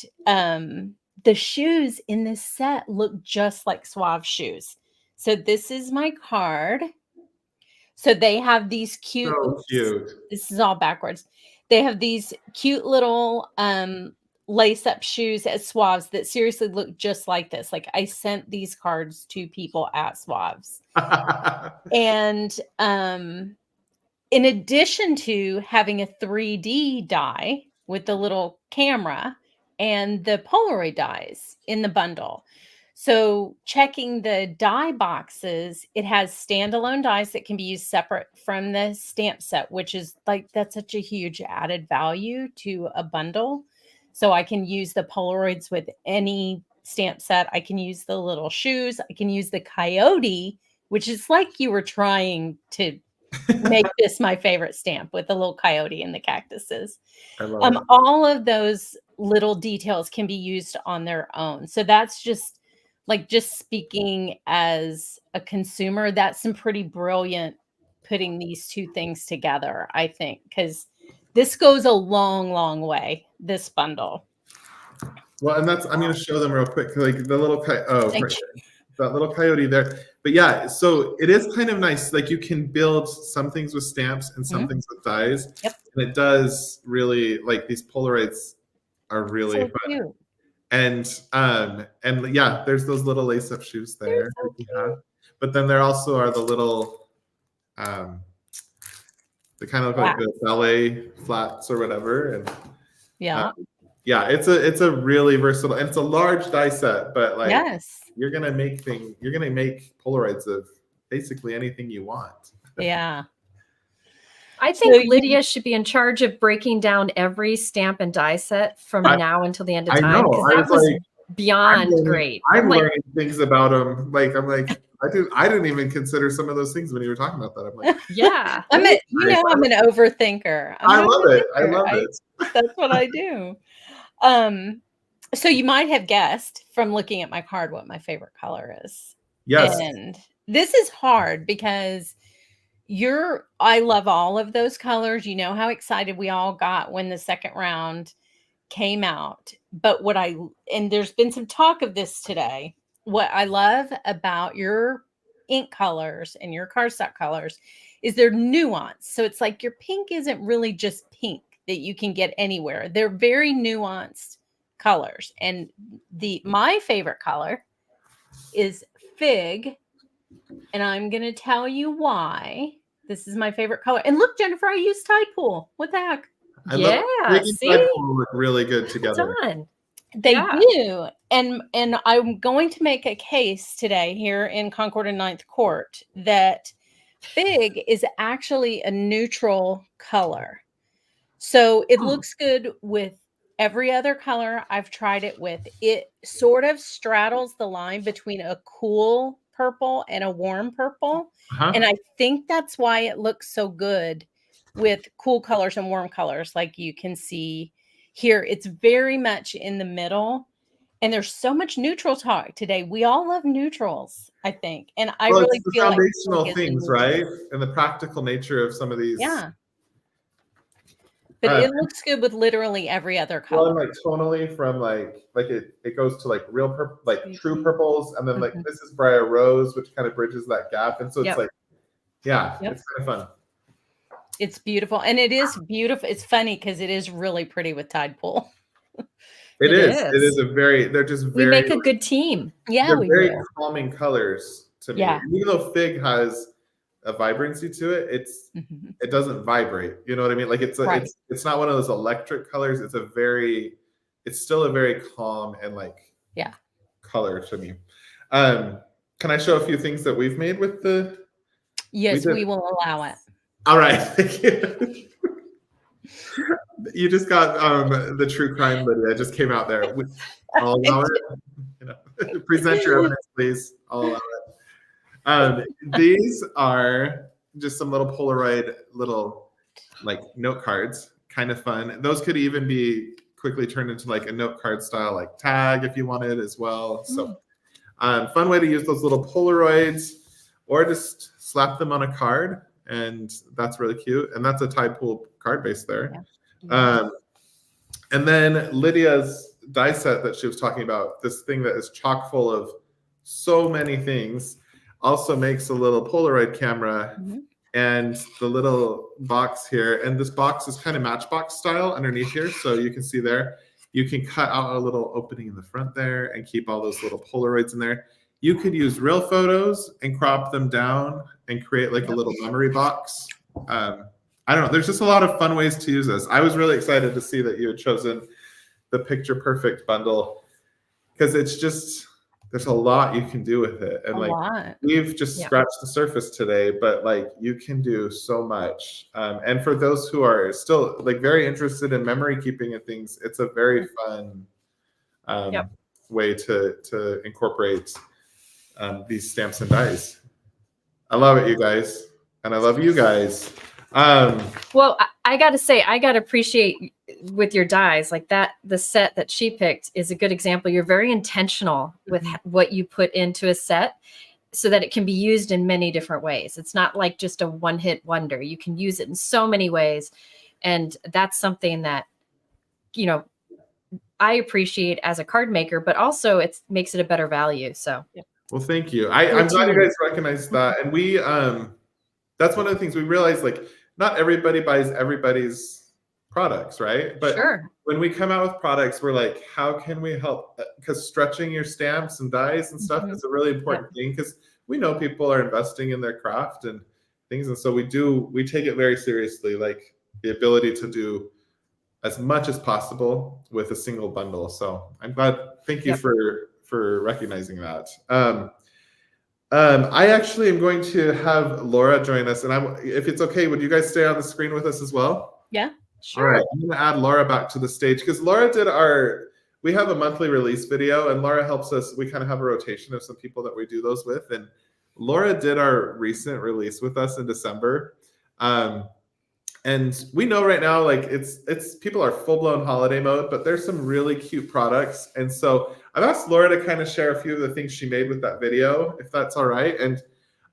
the shoes in this set look just like Suave shoes. So this is my card. So they have these cute, so cute. This is all backwards. They have these cute little lace up shoes at Suaves that seriously look just like this. Like I sent these cards to people at Suaves. And in addition to having a 3D die with the little camera and the Polaroid dies in the bundle. So checking the die boxes, it has standalone dies that can be used separate from the stamp set, which is like, that's such a huge added value to a bundle. So I can use the Polaroids with any stamp set. I can use the little shoes. I can use the coyote, which is like you were trying to make this my favorite stamp with the little coyote and the cactuses. I love it. All of those little details can be used on their own. So that's just speaking as a consumer, that's some pretty brilliant putting these two things together, I think, because this goes a long, long way, this bundle. Well, and I'm going to show them real quick, like the little that little coyote there. But yeah, so it is kind of nice. Like you can build some things with stamps and some things with dies. Yep. And it does really, like, these Polaroids are really So fun. cute. And yeah, there's those little lace-up shoes there. So that you have. But then there also are the little, they kind of like the ballet flats or whatever. And Yeah. yeah, it's a really versatile, and it's a large die set, but like Yes. you're gonna make Polaroids of basically anything you want. Yeah. I think So you- Lydia should be in charge of breaking down every stamp and die set from now until the end of I time. know. Because I that was was like, beyond great. I'm like, learning things about them. Like I'm like, I didn't even consider some of those things when you were talking about that. I'm like, yeah. I'm an overthinker. I love it. I love it. That's what I do. So you might have guessed from looking at my card what my favorite color is. Yes. And this is hard because I love all of those colors. You know how excited we all got when the second round came out. But and there's been some talk of this today. What I love about your ink colors and your cardstock colors is their nuance. So it's like your pink isn't really just pink that you can get anywhere. They're very nuanced colors. And my favorite color is Fig. And I'm going to tell you why. This is my favorite color. And look, Jennifer, I used Tide Pool. What the heck? I love Fig and see? Tide Pool look really good together. Done. They Yeah. do. And I'm going to make a case today here in Concord and Ninth Court that Fig is actually a neutral color. So it looks good with every other color I've tried it with. It sort of straddles the line between a cool purple and a warm purple. Uh-huh. And I think that's why it looks so good with cool colors and warm colors. Like you can see here, it's very much in the middle. And there's so much neutral talk today. We all love neutrals, I think. And I really it's the feel foundational like things, right? And the practical nature of some of these. Yeah. But it looks good with literally every other color. Well, and like tonally from like it goes to like real purple, like true purples, and then like this is Briar Rose, which kind of bridges that gap. And so it's like, yeah, it's kind of fun. It's beautiful. And it is beautiful. It's funny because it is really pretty with Tide Pool. It is. It is they're just very. We make a good team. Yeah, they're we very do. calming colors to me. Yeah. Even though Fig has a vibrancy to it, it doesn't vibrate. You know what I mean? Like it's not one of those electric colors. It's still a very calm and like color to me. Can I show a few things that we've made with the? Yes, we will allow it. All right. Thank you. You just got the true crime Lydia just came out there. I'll allow it. Present your evidence, please. I'll allow it. These are just some little Polaroid little like note cards, kind of fun. Those could even be quickly turned into like a note card style like tag if you wanted as well. So fun way to use those little Polaroids, or just slap them on a card, and that's really cute. And that's a Tide Pool card base there. And then Lydia's die set that she was talking about, this thing that is chock full of so many things, also makes a little Polaroid camera and the little box here. And this box is kind of Matchbox style underneath here. So you can see there, you can cut out a little opening in the front there and keep all those little Polaroids in there. You could use real photos and crop them down and create like a little memory box. I don't know. There's just a lot of fun ways to use this. I was really excited to see that you had chosen the Picture Perfect bundle because it's just, there's a lot you can do with it. And A like lot. we've just Yeah. scratched the surface today, but like you can do so much. And for those who are still like very interested in memory keeping and things, it's a very fun way to incorporate these stamps and dies. I love it, you guys. And I love you guys. Well, I got to say, I got to appreciate with your dies like that. The set that she picked is a good example. You're very intentional with what you put into a set so that it can be used in many different ways. It's not like just a one-hit wonder. You can use it in so many ways. And that's something that, you know, I appreciate as a card maker, but also it makes it a better value. So, well, thank you. I'm glad you guys recognize that. And we, that's one of the things we realized, like, not everybody buys everybody's products, right? But when we come out with products, we're like, how can we help? Because stretching your stamps and dies and stuff is a really important thing, because we know people are investing in their craft and things. And so we take it very seriously, like the ability to do as much as possible with a single bundle. So I'm glad, thank you for recognizing that. I actually am going to have Laura join us, and if it's okay, would you guys stay on the screen with us as well? Yeah, sure. All right, I'm going to add Laura back to the stage because Laura did we have a monthly release video, and Laura helps us. We kind of have a rotation of some people that we do those with, and Laura did our recent release with us in December. And we know right now, like it's people are full-blown holiday mode, but there's some really cute products. And so I've asked Laura to kind of share a few of the things she made with that video, if that's all right. And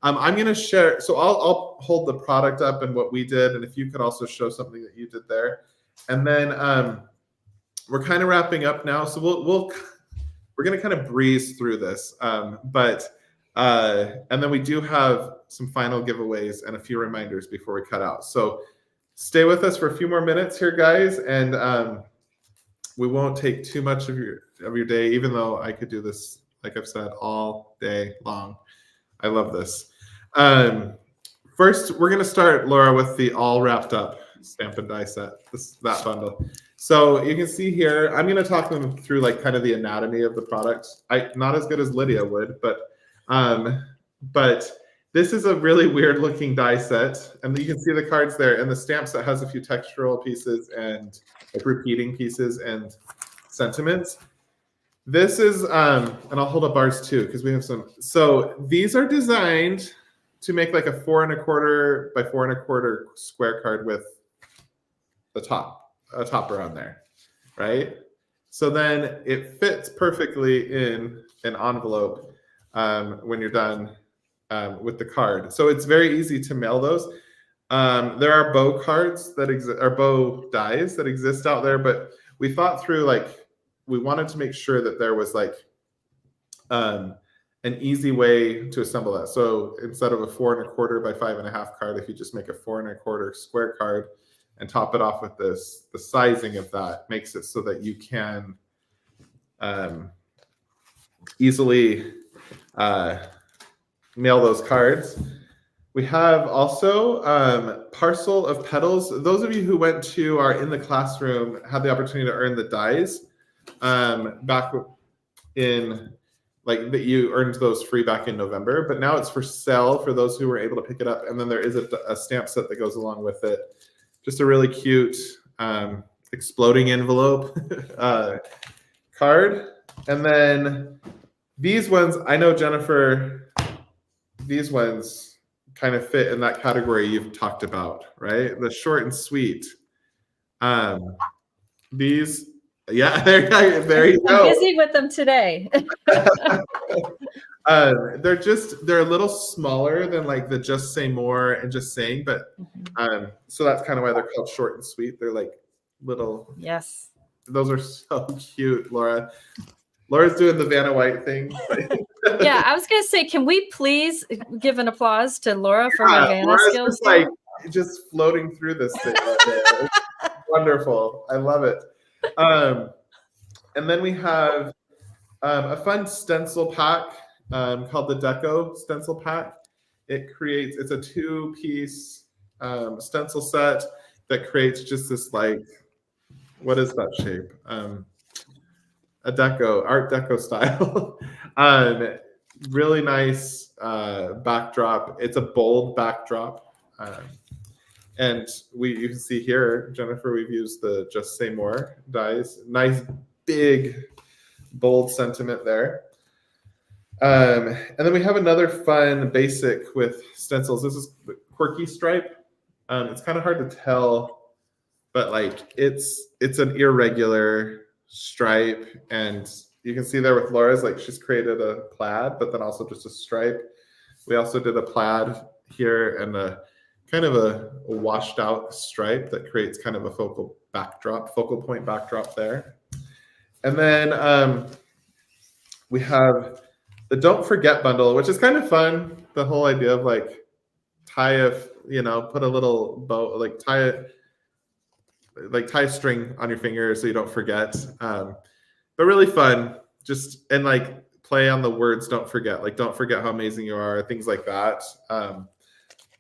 I'm going to share, so I'll hold the product up and what we did, and if you could also show something that you did there. And then we're kind of wrapping up now, so we're going to kind of breeze through this. And then we do have some final giveaways and a few reminders before we cut out. So stay with us for a few more minutes here, guys, and we won't take too much of your day, even though I could do this, like I've said, all day long. I love this. First, we're going to start, Laura, with the all wrapped up stamp and die set, that bundle. So you can see here, I'm going to talk them through like kind of the anatomy of the product. Not as good as Lydia would, but this is a really weird looking die set, and you can see the cards there, and the stamp set has a few textural pieces and like repeating pieces and sentiments. This is, and I'll hold up ours too, because we have some. So these are designed to make like a 4 1/4 by 4 1/4 square card with a topper on there, right? So then it fits perfectly in an envelope when you're done with the card. So it's very easy to mail those. There are bow cards that exist, or bow dies that exist out there, but we thought through, like, we wanted to make sure that there was like an easy way to assemble that. So instead of a 4 1/4 by 5 1/2 card, if you just make a 4 1/4 square card and top it off with this, the sizing of that makes it so that you can easily mail those cards. We have also parcel of petals. Those of you who went to our in the classroom had the opportunity to earn the dies back in, like, that you earned those free back in November, but now it's for sale for those who were able to pick it up. And then there is a stamp set that goes along with it. Just a really cute exploding envelope card. And then these ones, I know, Jennifer, these ones kind of fit in that category you've talked about, right? The short and sweet. These, yeah, there you go. I'm busy with them today. They're a little smaller than like the Just Say More and Just Saying, but so that's kind of why they're called short and sweet. They're like little. Yes. Those are so cute, Laura. Laura's doing the Vanna White thing. Yeah, I was going to say, can we please give an applause to Laura for her Vanna Laura's skills? just like just floating through this thing right there. It's wonderful. I love it. And then we have a fun stencil pack called the Deco Stencil Pack. It's a 2-piece stencil set that creates just this, like, what is that shape? Art Deco style. Really nice backdrop. It's a bold backdrop. And you can see here, Jennifer, we've used the Just Say More dies. Nice, big, bold sentiment there. And then we have another fun basic with stencils. This is the Quirky Stripe. It's kind of hard to tell, but like it's an irregular stripe, and you can see there with Laura's, like she's created a plaid, but then also just a stripe. We also did a plaid here and a kind of a washed out stripe that creates kind of a focal point backdrop there. And then we have the Don't Forget bundle, which is kind of fun. The whole idea of like put a little bow, like tie a string on your finger so you don't forget. But really fun. And like play on the words, don't forget. Like don't forget how amazing you are, things like that.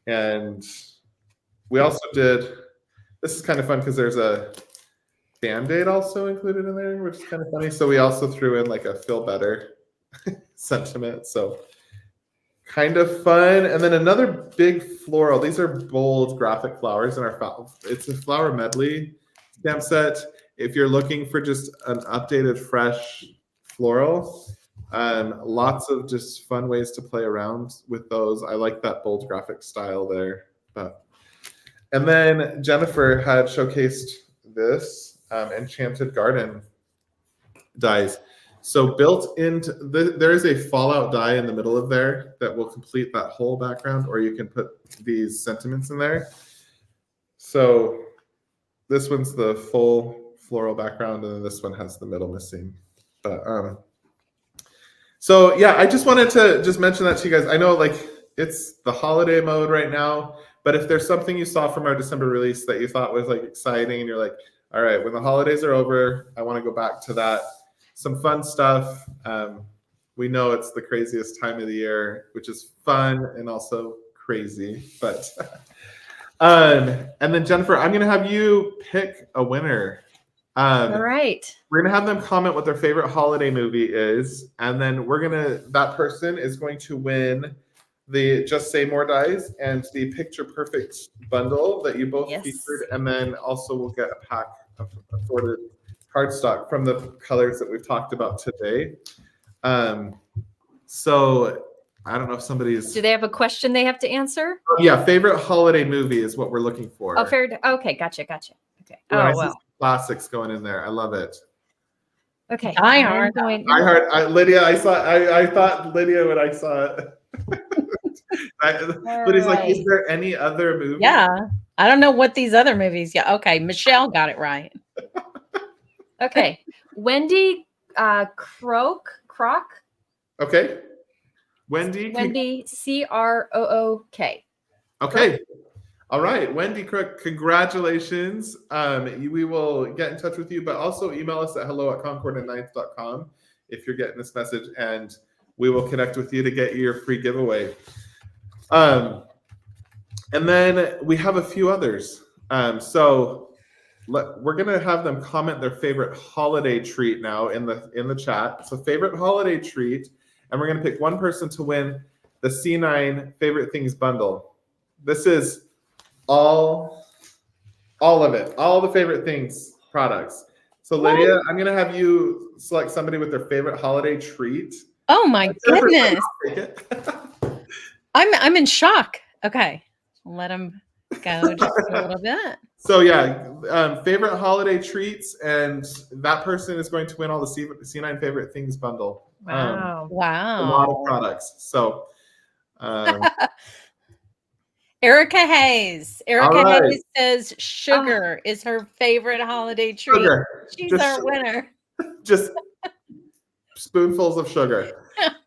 And we also did, this is kind of fun because there's a Band-Aid also included in there, which is kind of funny. So we also threw in like a feel better sentiment. So kind of fun. And then another big floral. These are bold graphic flowers in it's a flower medley stamp set. If you're looking for just an updated, fresh floral, lots of just fun ways to play around with those. I like that bold graphic style there. And then Jennifer had showcased this Enchanted Garden dies. So built into there is a fallout die in the middle of there that will complete that whole background, or you can put these sentiments in there. So this one's the full floral background, and then this one has the middle missing. But so yeah, I just wanted to just mention that to you guys. I know like it's the holiday mode right now, but if there's something you saw from our December release that you thought was like exciting, and you're like, all right, when the holidays are over, I want to go back to that. Some fun stuff. We know it's the craziest time of the year, which is fun and also crazy. But and then Jennifer, I'm going to have you pick a winner. All right. We're going to have them comment what their favorite holiday movie is, and then that person is going to win the Just Say More dies and the Picture Perfect bundle that you both featured, and then also we'll get a pack of assorted cardstock from the colors that we've talked about today. So I don't know if somebody's. Do they have a question they have to answer? Yeah, favorite holiday movie is what we're looking for. Oh, fair. Okay, gotcha. Okay. Oh, well. Classics going in there. I love it. Okay. Lydia. I thought Lydia when I saw it. But he's like, is there any other movie? Yeah. I don't know what these other movies. Yeah. Okay. Michelle got it right. Okay. Wendy Crook. Okay. Wendy Crook. Okay. All right. Wendy Crook, congratulations. We will get in touch with you, but also email us at hello@concordandninth.com if you're getting this message, and we will connect with you to get you your free giveaway. And then we have a few others. So we're gonna have them comment their favorite holiday treat now in the chat. So favorite holiday treat, and we're gonna pick one person to win the C9 Favorite Things bundle. This is all of it, all the Favorite Things products. So Lydia, I'm gonna have you select somebody with their favorite holiday treat. Oh my goodness! I'm in shock. Okay, let them go just a little bit. So yeah, favorite holiday treats, and that person is going to win all the C9 Favorite Things bundle. Wow! A lot of products. So. Erica Hayes. Hayes says sugar is her favorite holiday treat. Sugar. She's our winner. Just spoonfuls of sugar.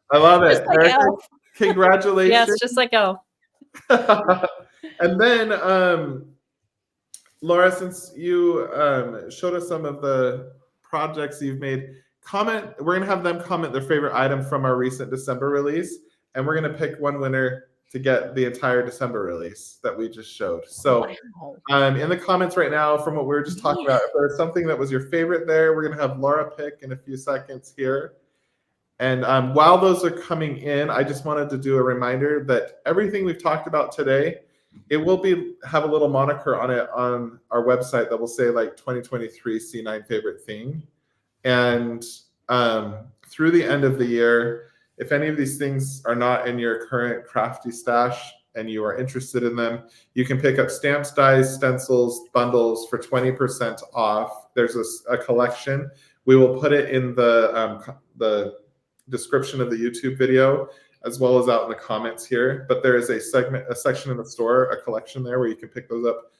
I love it. Like Erica, congratulations. Yes, just like Elle. And then, Laura, since you showed us some of the projects you've made, we're going to have them comment their favorite item from our recent December release, and we're going to pick one winner to get the entire December release that we just showed. So Wow. in the comments right now, from what we were just talking about, if there's something that was your favorite there, we're going to have Laura pick in a few seconds here. And while those are coming in, I just wanted to do a reminder that everything we've talked about today, it will have a little moniker on it on our website that will say like 2023 C9 favorite thing. And through the end of the year, if any of these things are not in your current crafty stash and you are interested in them, you can pick up stamps, dies, stencils, bundles for 20% off. There's a collection. We will put it in the description of the YouTube video, as well as out in the comments here. But there is a section in the store, a collection there where you can pick those up,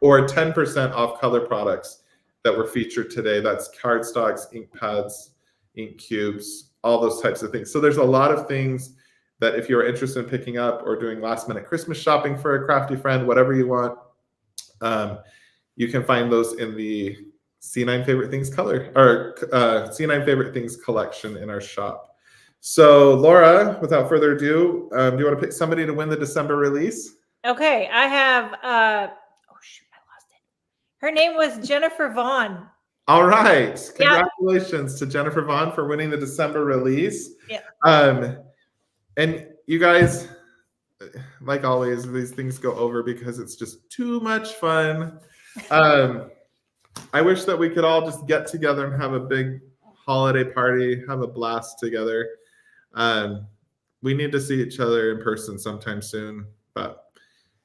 or 10% off color products that were featured today. That's cardstocks, ink pads, ink cubes, all those types of things. So there's a lot of things that if you're interested in picking up or doing last minute Christmas shopping for a crafty friend, whatever you want, you can find those in the C9 Favorite Things color or C9 Favorite Things collection in our shop. So Laura, without further ado, do you want to pick somebody to win the December release? Okay, I have, oh shoot, I lost it. Her name was Jennifer Vaughn. All right. Congratulations to Jennifer Vaughn for winning the December release. Yeah. And you guys, like always, these things go over because it's just too much fun. I wish that we could all just get together and have a big holiday party, have a blast together. We need to see each other in person sometime soon, but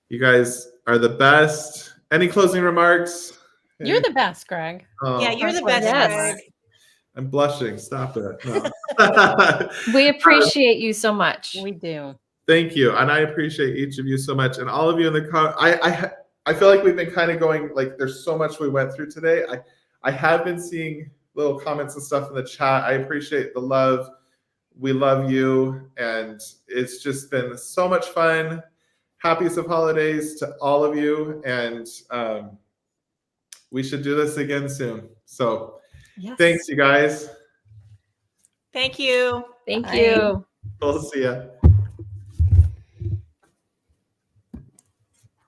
you guys are the best. Any closing remarks? You're the best, Greg. Oh, Yeah, you're the best, Yes. Greg. I'm blushing. Stop it. No. We appreciate you so much. We do. Thank you. And I appreciate each of you so much. And all of you in the I feel like we've been kind of going, like, there's so much we went through today. I have been seeing little comments and stuff in the chat. I appreciate the love. We love you. And it's just been so much fun. Happiest of holidays to all of you. And we should do this again soon. So thanks, you guys. Thank you. Thank Bye. you. We'll see ya.